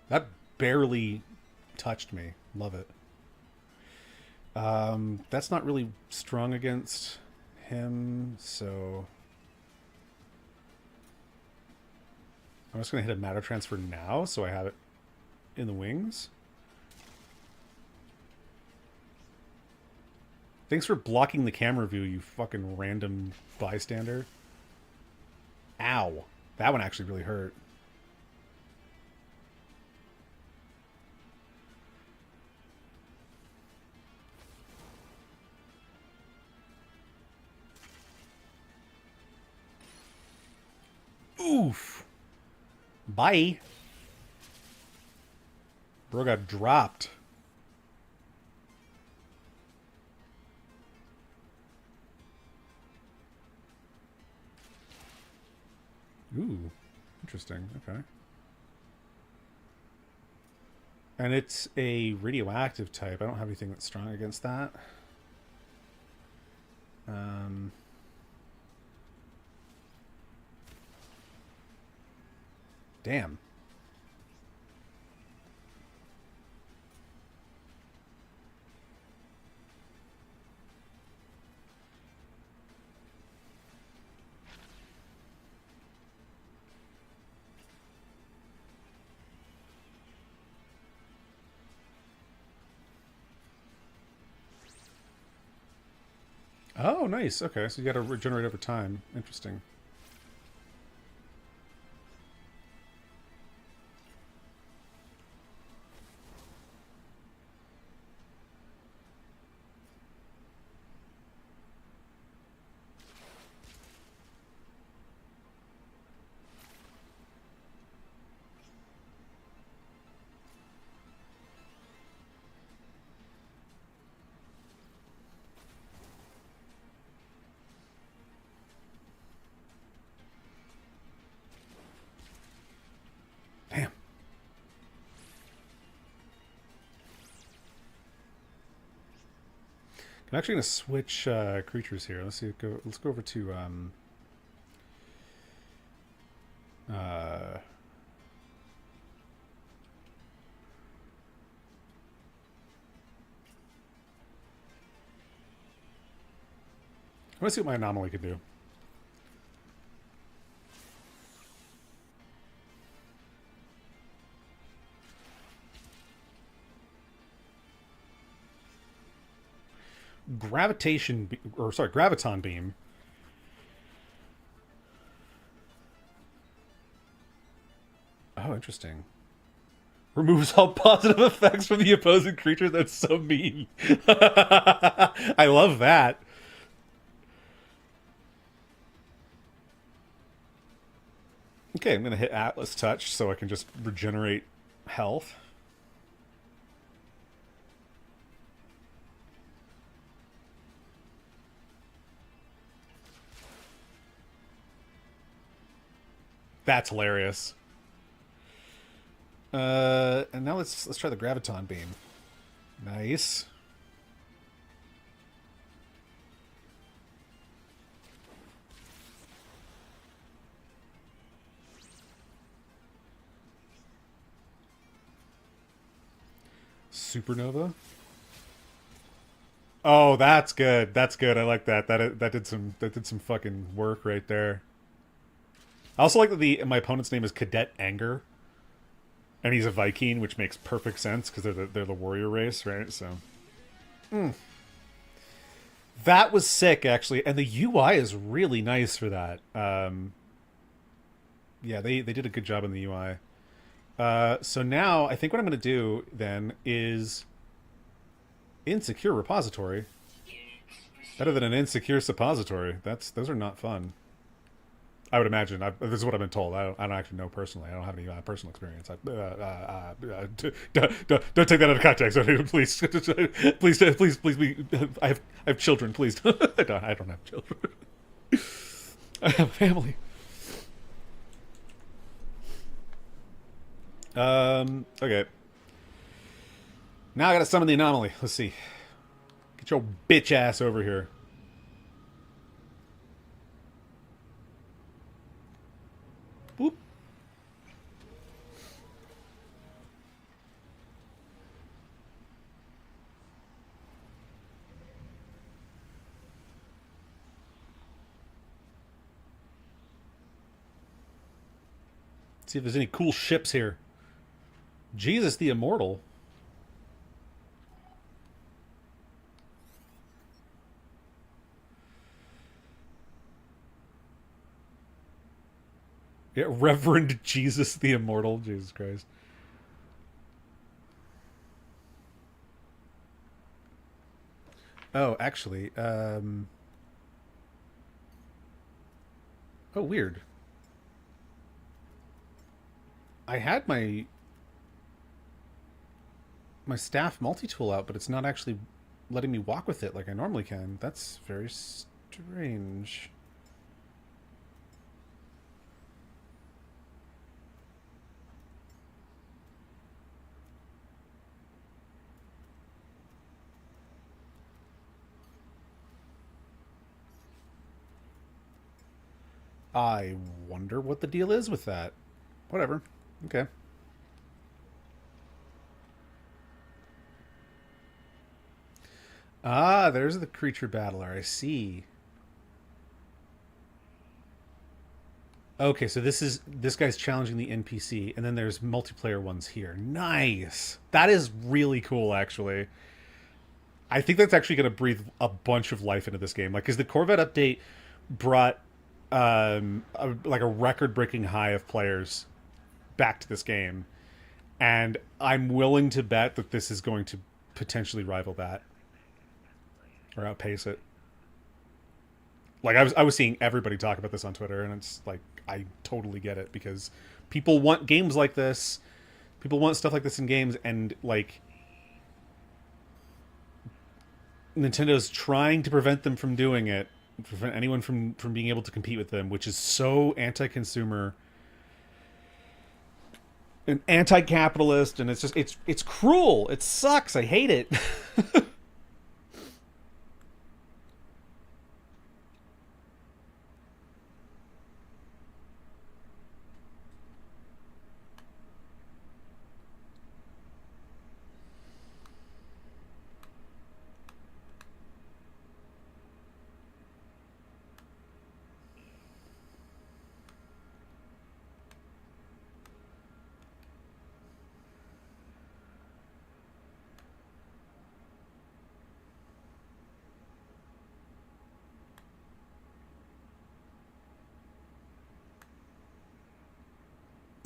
That barely touched me. Love it. That's not really strong against him, so I'm just going to hit a matter transfer now, so I have it in the wings. Thanks for blocking the camera view, you fucking random bystander. Ow. That one actually really hurt. Oof. Bye. Bro got dropped. Ooh. Interesting. Okay. And it's a radioactive type. I don't have anything that's strong against that. Damn. Oh, nice. Okay, so you got to regenerate over time. Interesting. Damn. I'm actually going to switch creatures here. Let's see. Let's go over to I want to see what my anomaly can do. Graviton beam. Oh, interesting. Removes all positive effects from the opposing creature. That's so mean. I love that. Okay, I'm going to hit Atlas Touch so I can just regenerate health. That's hilarious. And now let's try the Graviton Beam. Nice. Supernova. Oh, that's good. That's good. I like that. That did some fucking work right there. I also like that my opponent's name is Cadet Anger, and he's a Viking, which makes perfect sense because they're the warrior race, right? So, that was sick actually, and the UI is really nice for that. Yeah, they did a good job in the UI. So now I think what I'm going to do then is insecure repository. Better than an insecure suppository. Those are not fun. I would imagine. This is what I've been told. I don't actually know personally. I don't have any personal experience. Don't take that out of context. Please, please. I have children. Please, I don't have children. I have a family. Okay. Now I gotta summon the anomaly. Let's see. Get your bitch ass over here. Boop. See if there's any cool ships here. Jesus the Immortal. Yeah, Reverend Jesus the Immortal. Jesus Christ. Oh, actually, oh, weird. I had my staff multi-tool out, but it's not actually letting me walk with it like I normally can. That's very strange. I wonder what the deal is with that. Whatever. Okay. Ah, there's the creature battler. I see. Okay, so this guy's challenging the NPC, and then there's multiplayer ones here. Nice. That is really cool, actually. I think that's actually going to breathe a bunch of life into this game. Like, because the Corvette update brought like a record-breaking high of players back to this game, and I'm willing to bet that this is going to potentially rival that or outpace it. Like I was seeing everybody talk about this on Twitter, and it's like I totally get it because people want games like this. People want stuff like this in games, and like Nintendo's trying to prevent them from doing it, prevent anyone from being able to compete with them, which is so anti-consumer and anti-capitalist, and it's just it's cruel. It sucks. I hate it.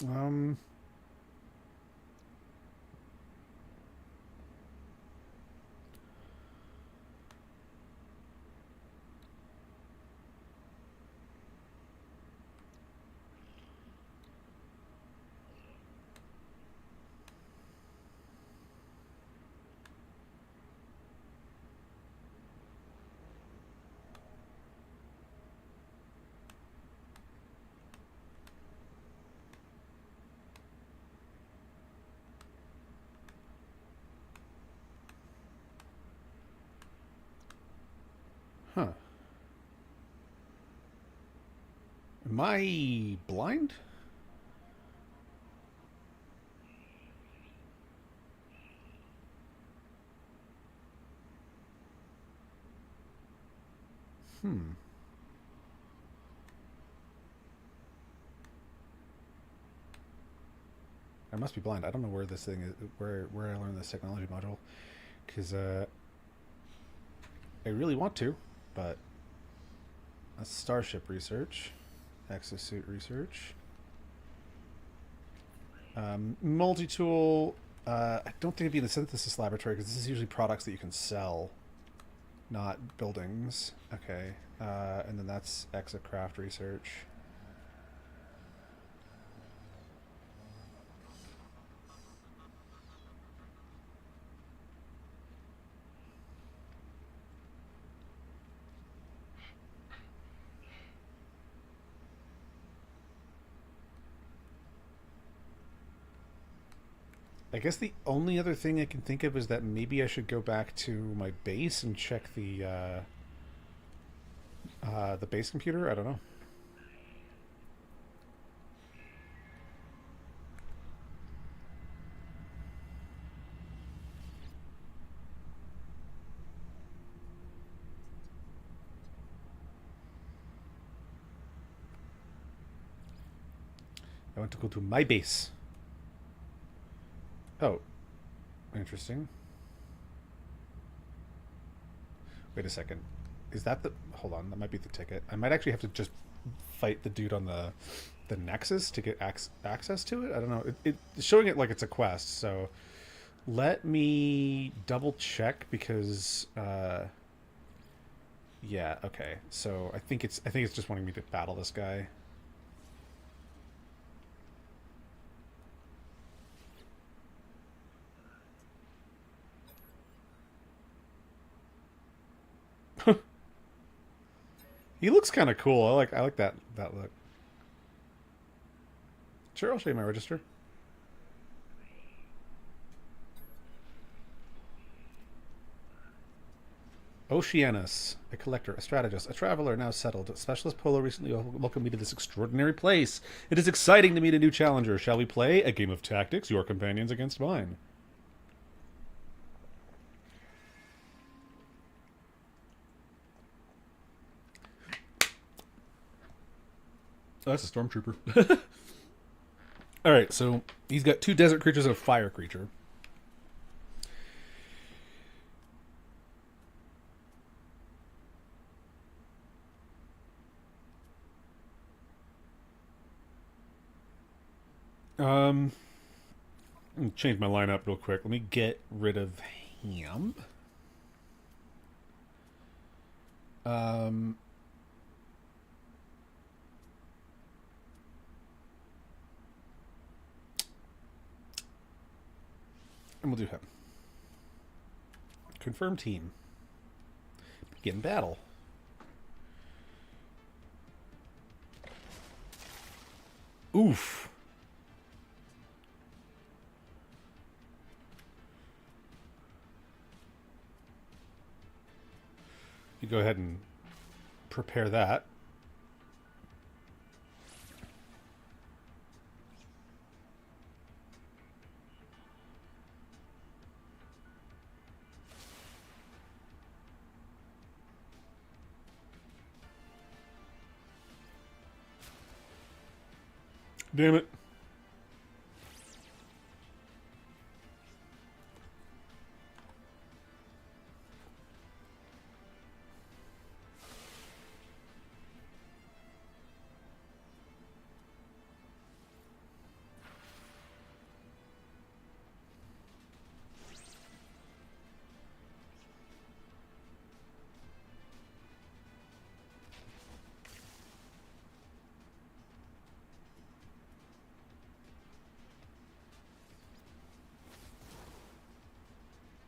um Huh. Am I blind? Hmm. I must be blind. I don't know where this thing is, where I learned this technology module, because I really want to, but that's Starship research, exosuit research, multi-tool. I don't think it'd be in the synthesis laboratory because this is usually products that you can sell, not buildings. Okay, and then that's exocraft research. I guess the only other thing I can think of is that maybe I should go back to my base and check the base computer. I don't know. I want to go to my base. Oh, interesting. Wait a second. Is that the... Hold on, that might be the ticket. I might actually have to just fight the dude on the Nexus to get access to it? I don't know. It's showing it like it's a quest, so... Let me double check because... yeah, okay. So I think it's just wanting me to battle this guy. He looks kind of cool. I like that look. Sure, I'll show you my register. Oceanus, a collector, a strategist, a traveler now settled. Specialist Polo recently welcomed me to this extraordinary place. It is exciting to meet a new challenger. Shall we play a game of tactics, your companions against mine? Oh, that's a stormtrooper. Alright, so he's got 2 desert creatures and a fire creature. Let me change my lineup real quick. Let me get rid of him. And we'll do him. Confirm team. Begin battle. Oof. You go ahead and prepare that. Damn it.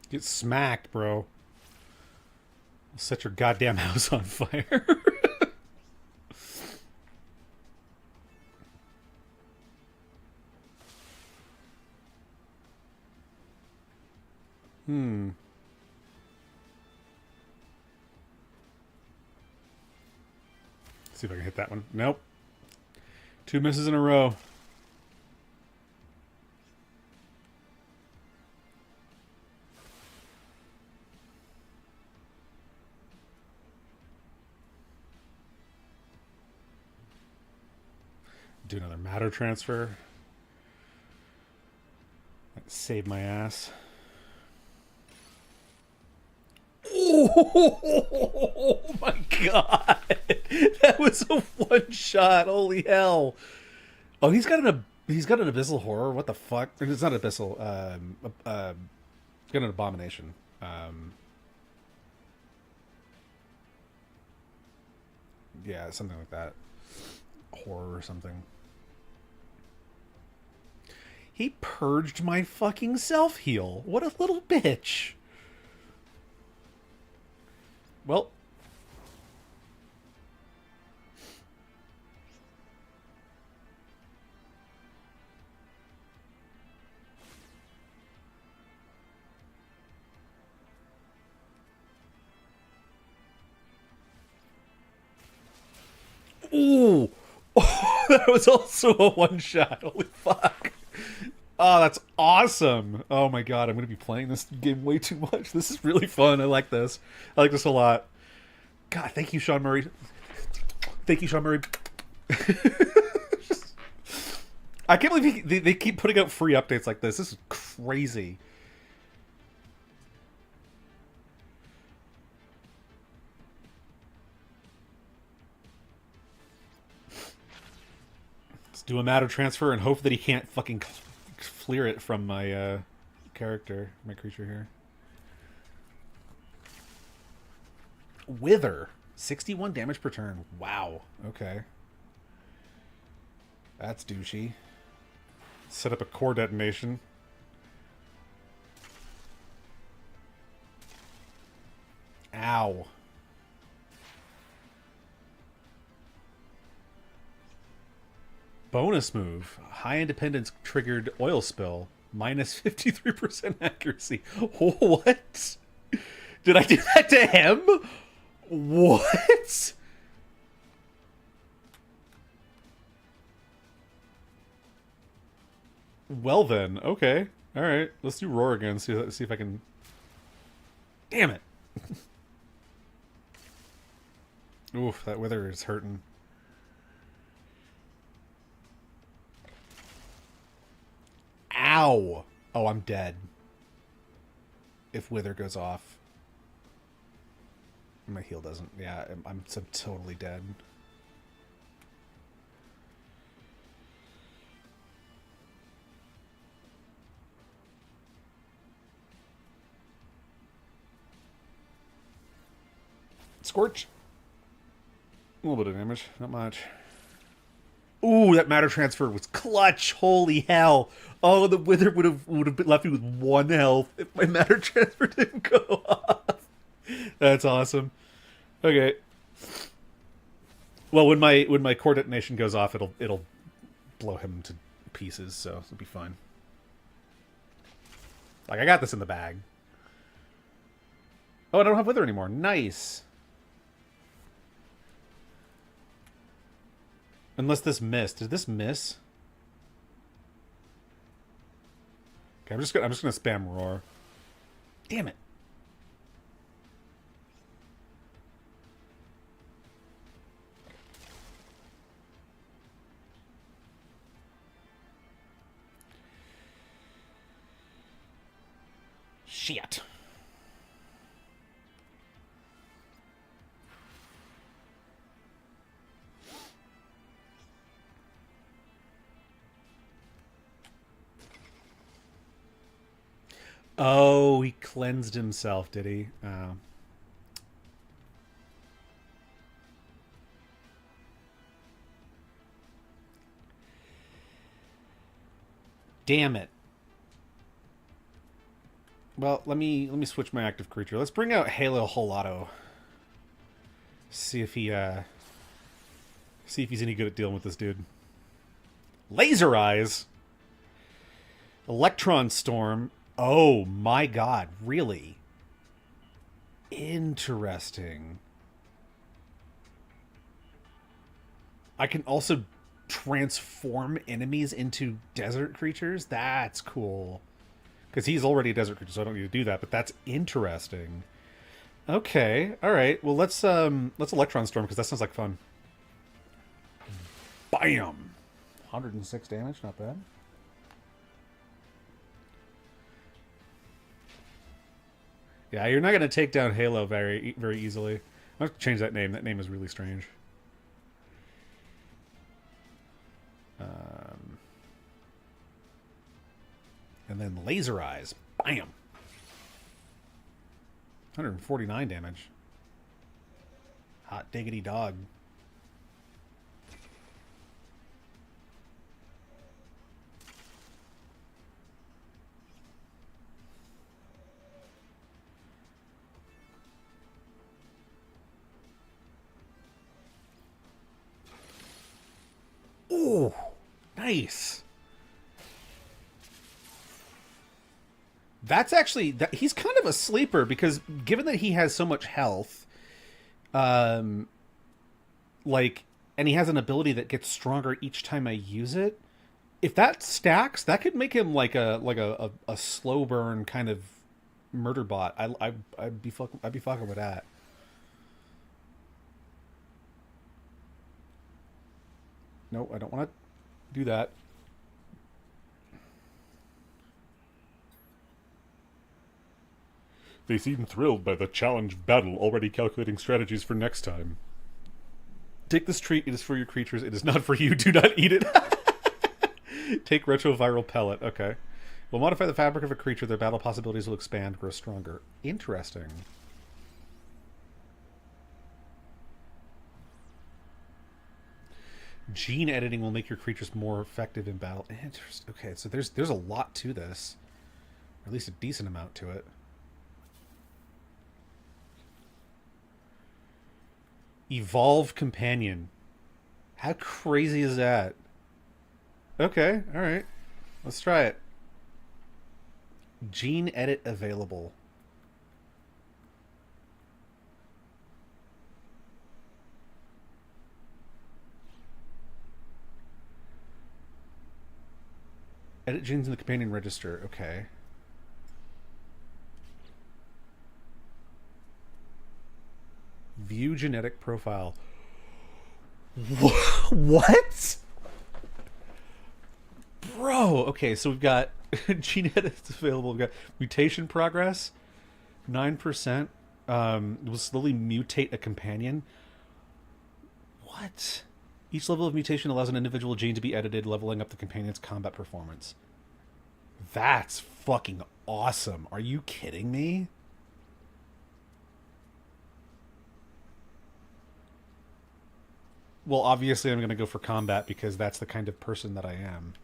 Get smacked, bro. I'll set your goddamn house on fire. Let's see if I can hit that one. Nope. 2 misses in a row. Do another matter transfer. Save my ass. Oh my god! That was a one shot. Holy hell! Oh, he's got an abyssal horror. What the fuck? It's not abyssal. He's got an abomination. Yeah, something like that. Horror or something. He purged my fucking self-heal. What a little bitch. Well. Ooh! Oh, that was also a one-shot. Holy fuck. Oh, that's awesome. Oh my god, I'm going to be playing this game way too much. This is really fun. I like this. I like this a lot. God, thank you, Sean Murray. Thank you, Sean Murray. I can't believe they keep putting out free updates like this. This is crazy. Let's do a matter transfer and hope that he can't fucking clear it from my character, my creature here. Wither. 61 damage per turn. Wow. Okay. That's douchey. Set up a core detonation. Ow. Bonus move. High independence triggered oil spill. Minus 53% accuracy. What? Did I do that to him? What? Well then, okay. Alright, let's do roar again, see if I can... Damn it! Oof, that wither is hurting. Ow! Oh, I'm dead. If wither goes off. My heal doesn't. Yeah, I'm totally dead. Scorch. A little bit of damage, not much. Ooh, that matter transfer was clutch. Holy hell! Oh, the wither would have left me with 1 health if my matter transfer didn't go off. That's awesome. Okay. Well, when my core detonation goes off, it'll blow him to pieces, so it'll be fine. Like, I got this in the bag. Oh, I don't have wither anymore. Nice. Unless this missed. Did this miss? Okay, I'm just gonna spam roar. Damn it. Shit. Oh, he cleansed himself, did he? Oh. Damn it. Well, let me switch my active creature. Let's bring out Halo Holato. See if he's any good at dealing with this dude. Laser Eyes. Electron Storm. Oh my god, really? Interesting. I can also transform enemies into desert creatures? That's cool. Because he's already a desert creature, so I don't need to do that, but that's interesting. Okay, alright. Well, let's Electron Storm, because that sounds like fun. Bam! 106 damage, not bad. Yeah, you're not going to take down Halo very easily. I have to change that name. That name is really strange. And then Laser Eyes. Bam! 149 damage. Hot diggity dog. Ooh, nice. That's actually he's kind of a sleeper because given that he has so much health, like and he has an ability that gets stronger each time I use it. If that stacks, that could make him like a slow burn kind of murder bot. I'd be fucking with that. No, I don't want to do that. They seem thrilled by the challenge battle, already calculating strategies for next time. Take this treat. It is for your creatures. It is not for you. Do not eat it. Take retroviral pellet. Okay. Will modify the fabric of a creature. Their battle possibilities will expand, grow stronger. Interesting. Gene editing will make your creatures more effective in battle. Interesting. Okay, so there's a lot to this. Or at least a decent amount to it. Evolve companion. How crazy is that? Okay, alright. Let's try it. Gene edit available. Edit genes in the companion register. Okay. View genetic profile. What? Bro, okay, so we've got gene edits available. We've got mutation progress, 9%. Will slowly mutate a companion. What? Each level of mutation allows an individual gene to be edited, leveling up the companion's combat performance. That's fucking awesome. Are you kidding me? Well, obviously I'm going to go for combat because that's the kind of person that I am.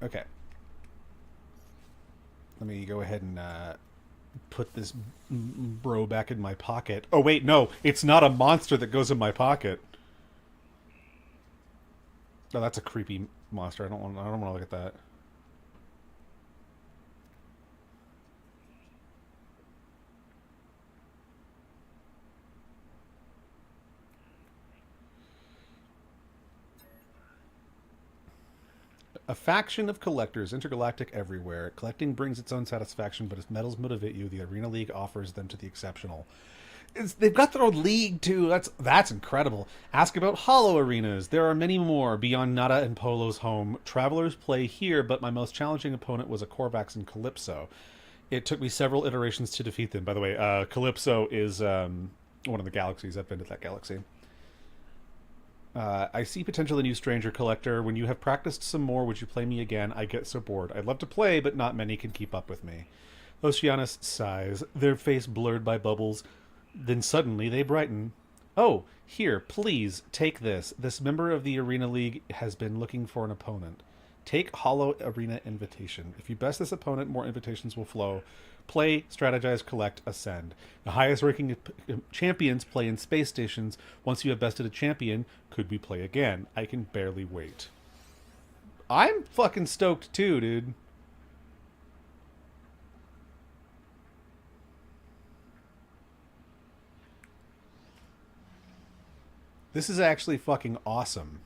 Okay. Let me go ahead and put this bro back in my pocket. Oh, wait, no. It's not a monster that goes in my pocket. No, that's a creepy monster. I don't want to look at that. A faction of collectors, intergalactic everywhere. Collecting brings its own satisfaction, but if metals motivate you, the Arena League offers them to the exceptional. They've got their own league, too. That's incredible. Ask about Hollow Arenas. There are many more beyond Nada and Polo's home. Travelers play here, but my most challenging opponent was a Korvax in Calypso. It took me several iterations to defeat them. By the way, Calypso is one of the galaxies. I've been to that galaxy. I see potential in you, stranger collector. When you have practiced some more, would you play me again? I get so bored. I'd love to play, but not many can keep up with me. Oceanus sighs, their face blurred by bubbles. Then suddenly they brighten. Oh, here, please, take this. This member of the Arena League has been looking for an opponent. Take Hollow Arena Invitation. If you best this opponent, more invitations will flow. Play, strategize, collect, ascend. The highest ranking champions play in space stations. Once you have bested a champion, could we play again? I can barely wait. I'm fucking stoked too, dude. This is actually fucking awesome.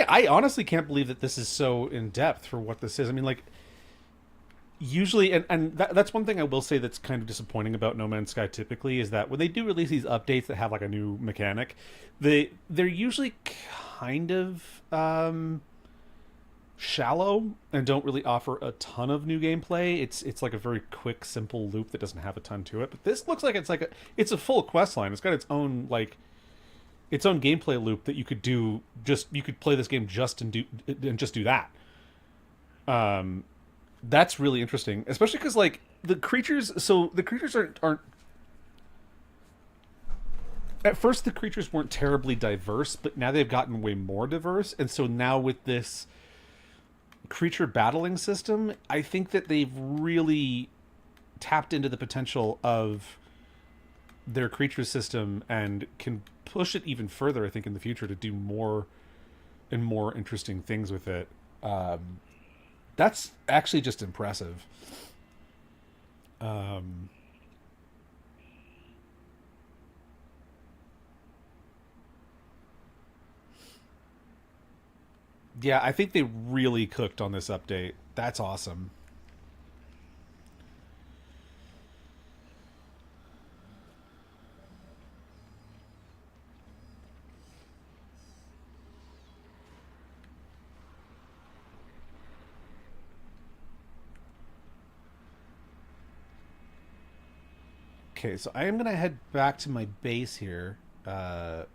I honestly can't believe that this is so in depth for what this is. I mean, like, usually, and that's one thing I will say that's kind of disappointing about No Man's Sky typically, is that when they do release these updates that have like a new mechanic, they're usually kind of shallow and don't really offer a ton of new gameplay. It's like a very quick, simple loop that doesn't have a ton to it. But this looks like it's a full quest line. It's got its own gameplay loop that you could do. You could play this game just do that. That's really interesting, especially because like the creatures. So the creatures aren't. At first, the creatures weren't terribly diverse, but now they've gotten way more diverse, and so now with this creature battling system, I think that they've really tapped into the potential of their creature system and can push it even further, I think, in the future to do more and more interesting things with it. That's actually just impressive. Um, yeah, I think they really cooked on this update. That's awesome. Okay, so I am gonna head back to my base here. I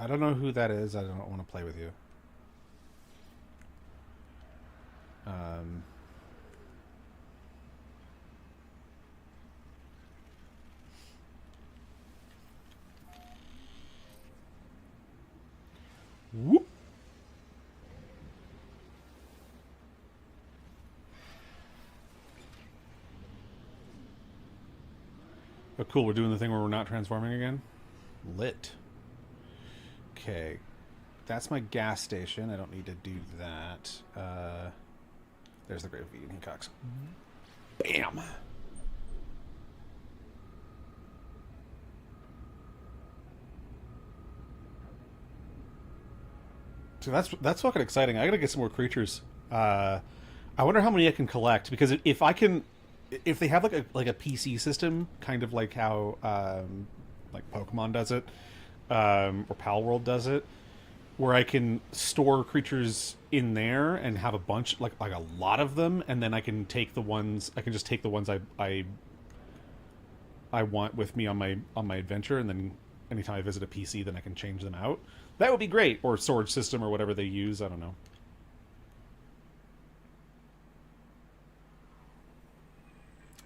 don't know who that is. I don't want to play with you. Um, whoop. Oh, cool. We're doing the thing where we're not transforming again. Lit. Okay. That's my gas station. I don't need to do that. There's the Grave of Eden Cox. Bam! So that's fucking exciting. I gotta get some more creatures. I wonder how many I can collect, because if they have like a PC system, kind of like how like Pokemon does it, or Pal World does it, where I can store creatures in there and have a bunch, like a lot of them, and then I can take the ones I want with me on my adventure, and then anytime I visit a PC, then I can change them out. That would be great, or storage system or whatever they use. I don't know.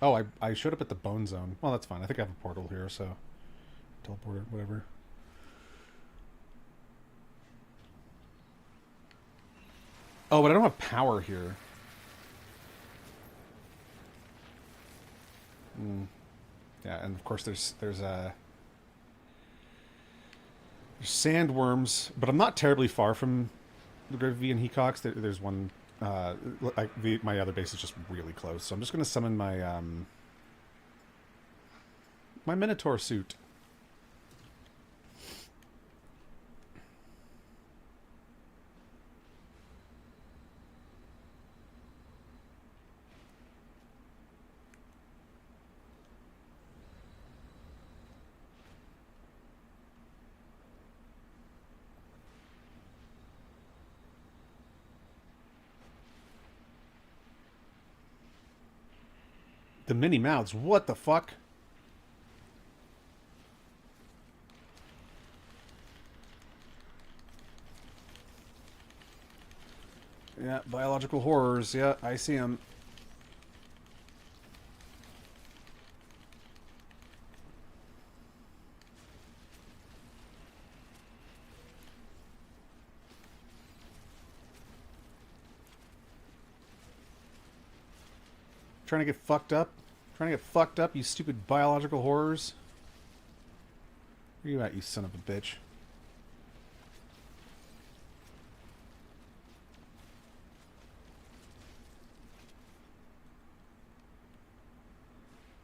Oh, I showed up at the Bone Zone. Well, that's fine. I think I have a portal here, so teleport, whatever. Oh, but I don't have power here. Yeah, and of course there's sandworms, but I'm not terribly far from the Grave of Ian Hecox. There's one. My other base is just really close, so I'm just going to summon my Minotaur suit. The mini mouths. What the fuck? Yeah, biological horrors. Yeah, I see them. Trying to get fucked up? Trying to get fucked up, you stupid biological horrors? Where you at, you son of a bitch?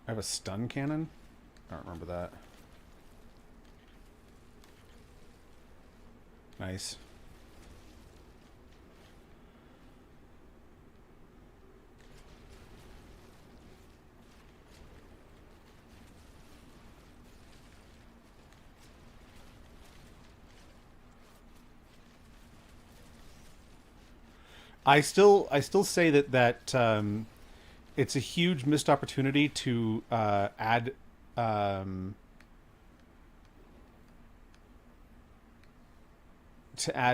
I have a stun cannon? I don't remember that. Nice. I still say that it's a huge missed opportunity to add um,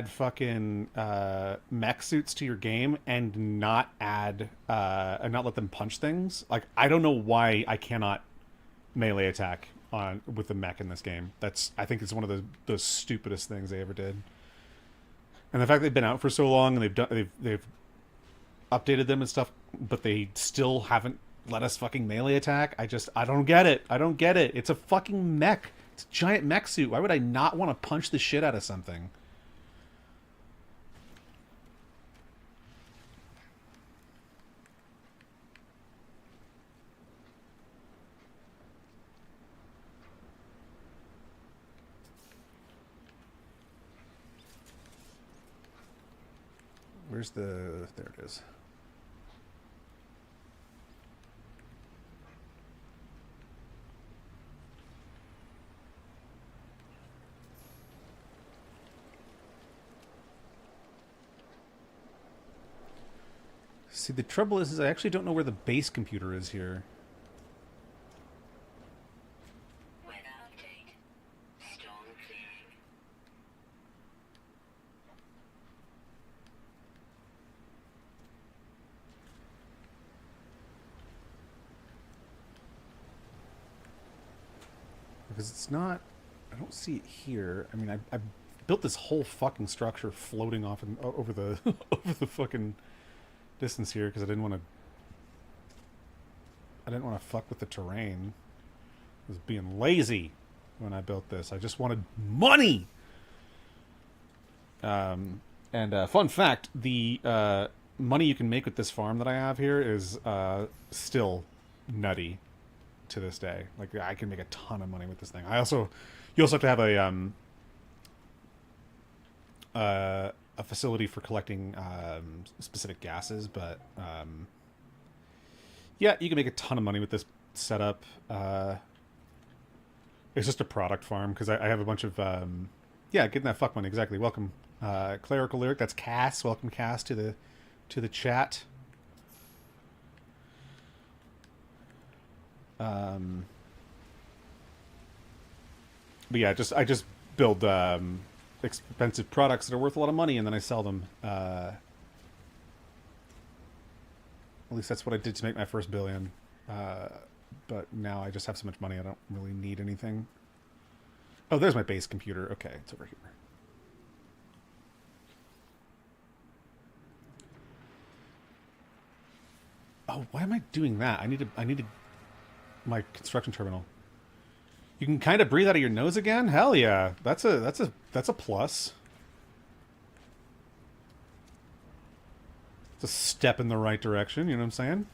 fucking mech suits to your game and not let them punch things. Like, I don't know why I cannot melee attack on with the mech in this game. I think it's one of the stupidest things they ever did. And the fact they've been out for so long and they've updated them and stuff, but they still haven't let us fucking melee attack. I don't get it. I don't get it. It's a fucking mech. It's a giant mech suit. Why would I not want to punch the shit out of something? Where's the... There it is. See, the trouble is I actually don't know where the base computer is here. Because it's not... I don't see it here. I mean, I built this whole fucking structure floating off and over the over the fucking distance here because I didn't want to fuck with the terrain. I was being lazy when I built this. I just wanted money. And fun fact, the money you can make with this farm that I have here is still nutty to this day. Like, I can make a ton of money with this thing. You also have to have a facility for collecting specific gases, but yeah, you can make a ton of money with this setup. It's just a product farm because I have a bunch of yeah, getting that fuck money. Exactly. Welcome, Clerical Lyric. That's Cass. Welcome, Cass, to the chat. But yeah, I just build expensive products that are worth a lot of money, and then I sell them. At least that's what I did to make my first billion. But now I just have so much money, I don't really need anything. Oh, there's my base computer. Okay, it's over here. Oh, why am I doing that? I need my construction terminal. You can kind of breathe out of your nose again? Hell yeah. That's a plus. It's a step in the right direction, you know what I'm saying?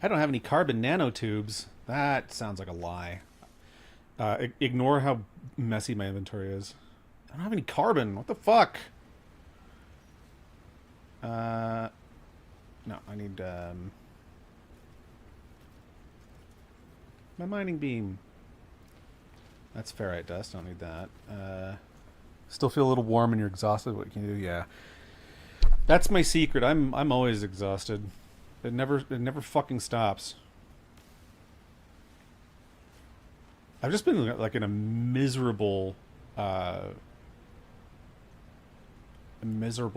I don't have any carbon nanotubes. That sounds like a lie. Ignore how messy my inventory is. I don't have any carbon. What the fuck? No, I need my mining beam. That's ferrite dust. Don't need that. Still feel a little warm and you're exhausted. What can you do? Yeah, that's my secret. I'm always exhausted. It never fucking stops. I've just been like in a miserable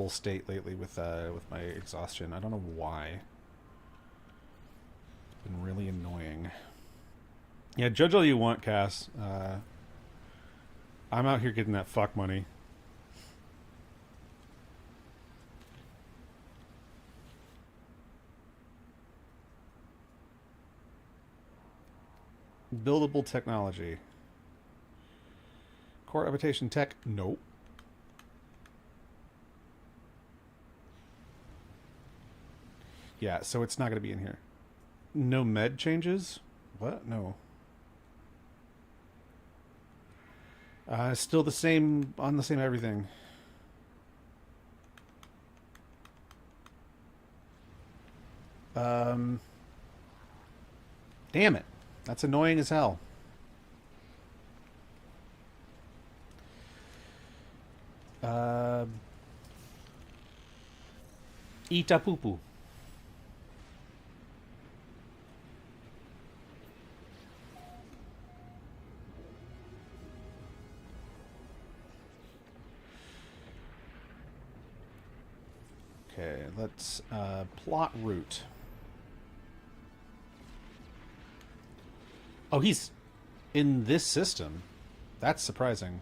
state lately with my exhaustion. I don't know why. It's been really annoying. Yeah, judge all you want, Cass. I'm out here getting that fuck money. Buildable technology. Core habitation tech? Nope. Yeah, so it's not going to be in here. No med changes? What? No. Still the same, on the same everything. Damn it. That's annoying as hell. Ita poo poo. Okay, let's plot route. Oh, he's in this system. That's surprising.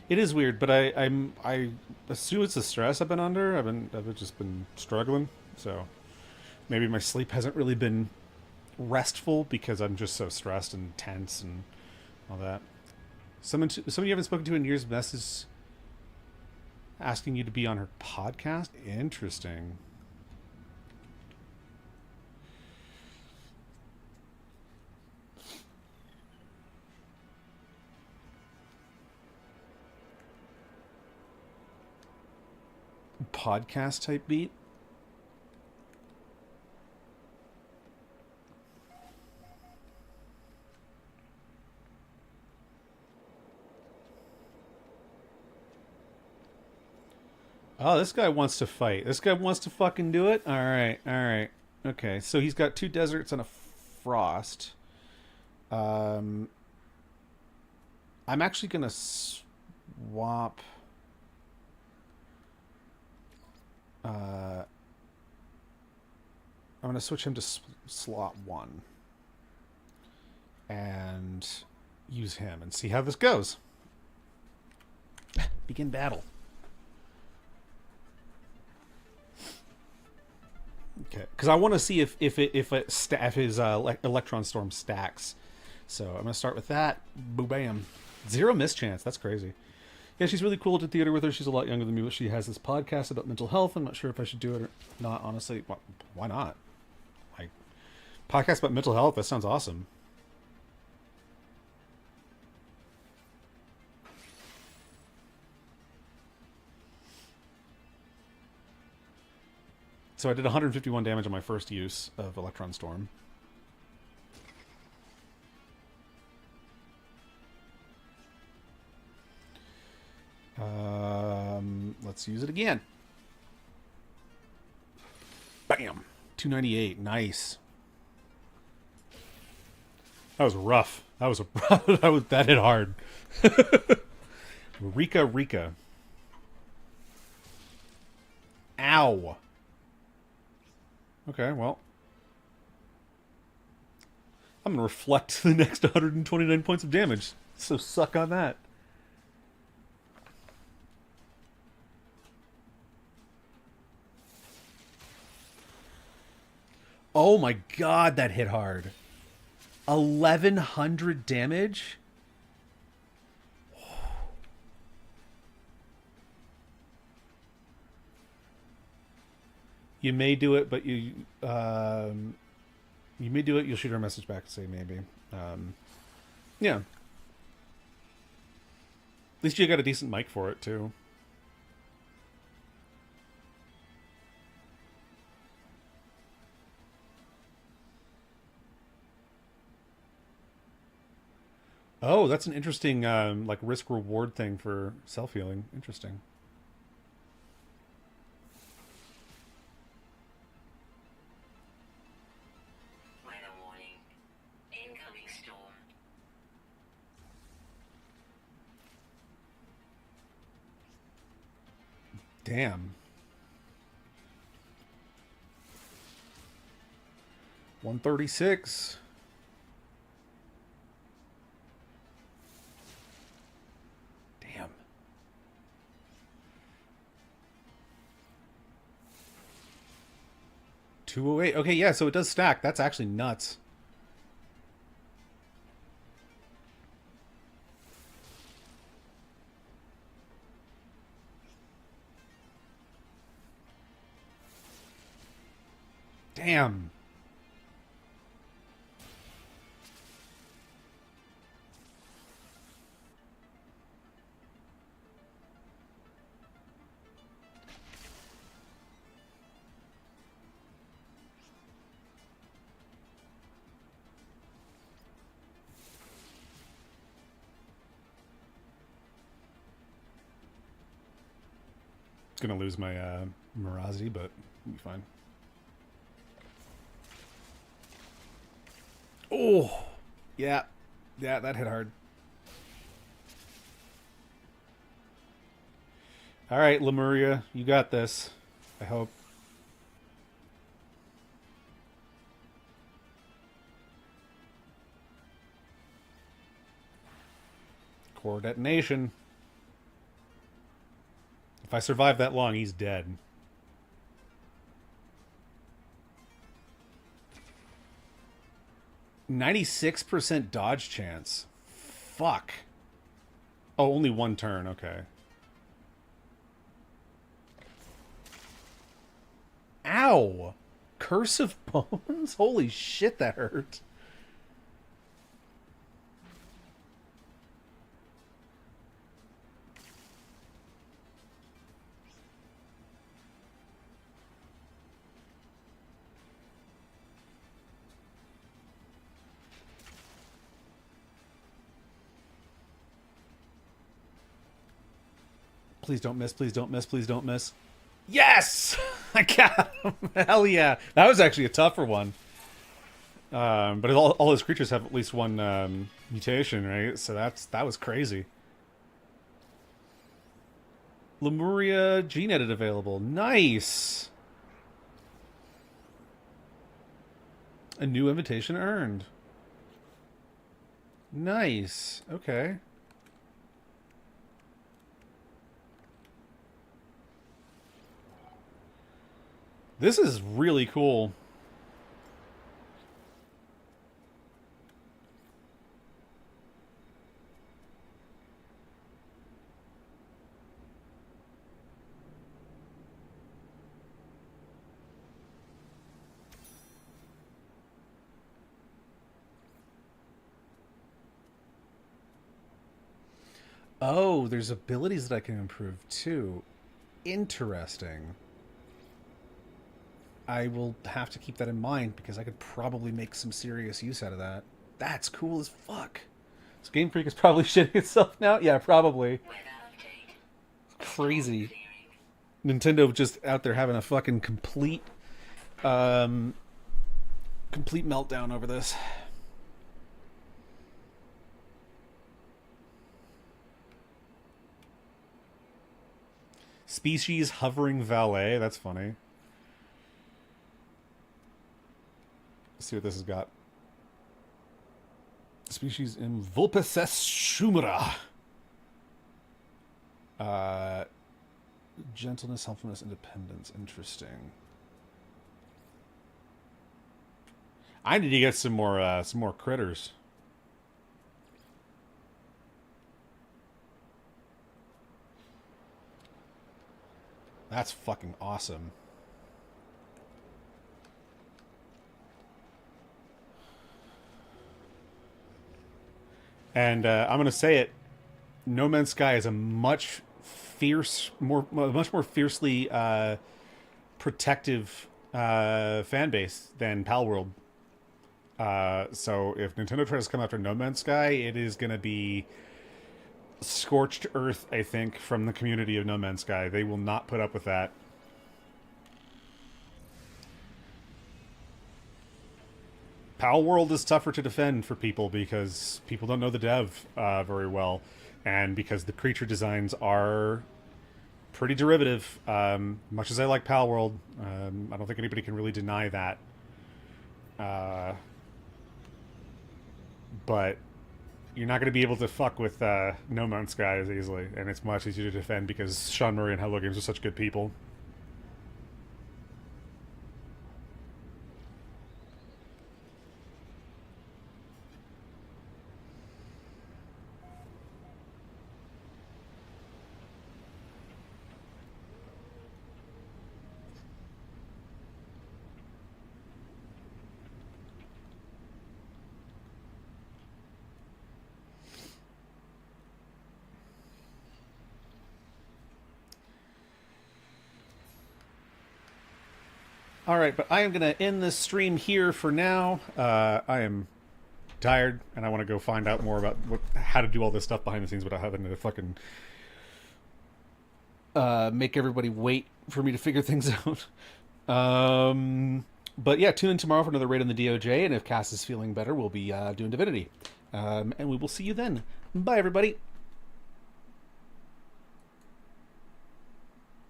It is weird, but I assume it's the stress I've been under. I've just been struggling, so maybe my sleep hasn't really been restful because I'm just so stressed and tense and all that. Someone you haven't spoken to in years message asking you to be on her podcast. Interesting. Podcast type beat. Oh, this guy wants to fight. This guy wants to fucking do it? Alright, alright. Okay, so he's got 2 deserts and a frost. I'm actually gonna swap... I'm gonna switch him to slot 1. And use him and see how this goes. Begin battle. Okay, because I want to see if his electron storm stacks. So I'm gonna start with that. Boo bam, 0 mischance. That's crazy. Yeah, she's really cool to theater with her. She's a lot younger than me, but she has this podcast about mental health. I'm not sure if I should do it or not. Honestly, why not? Like, podcast about mental health. That sounds awesome. So I did 151 damage on my first use of Electron Storm. Let's use it again. Bam! 298. Nice. That was rough. That was that hit hard. Rika. Ow. Okay, well. I'm going to reflect the next 129 points of damage. So suck on that. Oh my god, that hit hard. 1,100 damage? You may do it, but you may do it. You'll shoot her a message back and say maybe. Yeah. At least you got a decent mic for it too. Oh, that's an interesting like risk reward thing for self healing. Interesting. Damn. 136. Damn. $208. Okay, yeah, so it does stack. That's actually nuts. Damn. Gonna lose my morosity, but it'll be fine. Oh, yeah, that hit hard. All right, Lemuria, you got this. I hope. Core detonation. If I survive that long, he's dead. 96% dodge chance. Fuck. Oh, only one turn. Okay. Ow! Curse of Bones? Holy shit, that hurt. Please don't miss, please don't miss, please don't miss. Yes! I got him! Hell yeah. That was actually a tougher one. But all his creatures have at least one mutation, right? So that was crazy. Lemuria gene edit available. Nice! A new invitation earned. Nice. Okay. This is really cool. Oh, there's abilities that I can improve too. Interesting. I will have to keep that in mind because I could probably make some serious use out of that. That's cool as fuck. So Game Freak is probably shitting itself now? Yeah, probably. Crazy. Nintendo just out there having a fucking complete meltdown over this. Species hovering valet. That's funny. Let's see what this has got. Species in Vulpecess shumera. Gentleness, helpfulness, independence. Interesting. I need to get some more critters. That's fucking awesome. And I'm gonna say it. No Man's Sky is a much more fiercely protective fan base than Palworld. So if Nintendo tries to come after No Man's Sky, it is gonna be scorched earth, I think, from the community of No Man's Sky. They will not put up with that. Palworld is tougher to defend for people because people don't know the dev very well, and because the creature designs are pretty derivative. Much as I like Palworld, I don't think anybody can really deny that. But you're not going to be able to fuck with No Man's Sky as easily, and it's much easier to defend because Sean Murray and Hello Games are such good people. All right, but I am going to end this stream here for now. I am tired, and I want to go find out more about how to do all this stuff behind the scenes without having to fucking make everybody wait for me to figure things out. But yeah, tune in tomorrow for another raid on the DOJ, and if Cass is feeling better, we'll be doing Divinity. And we will see you then. Bye, everybody.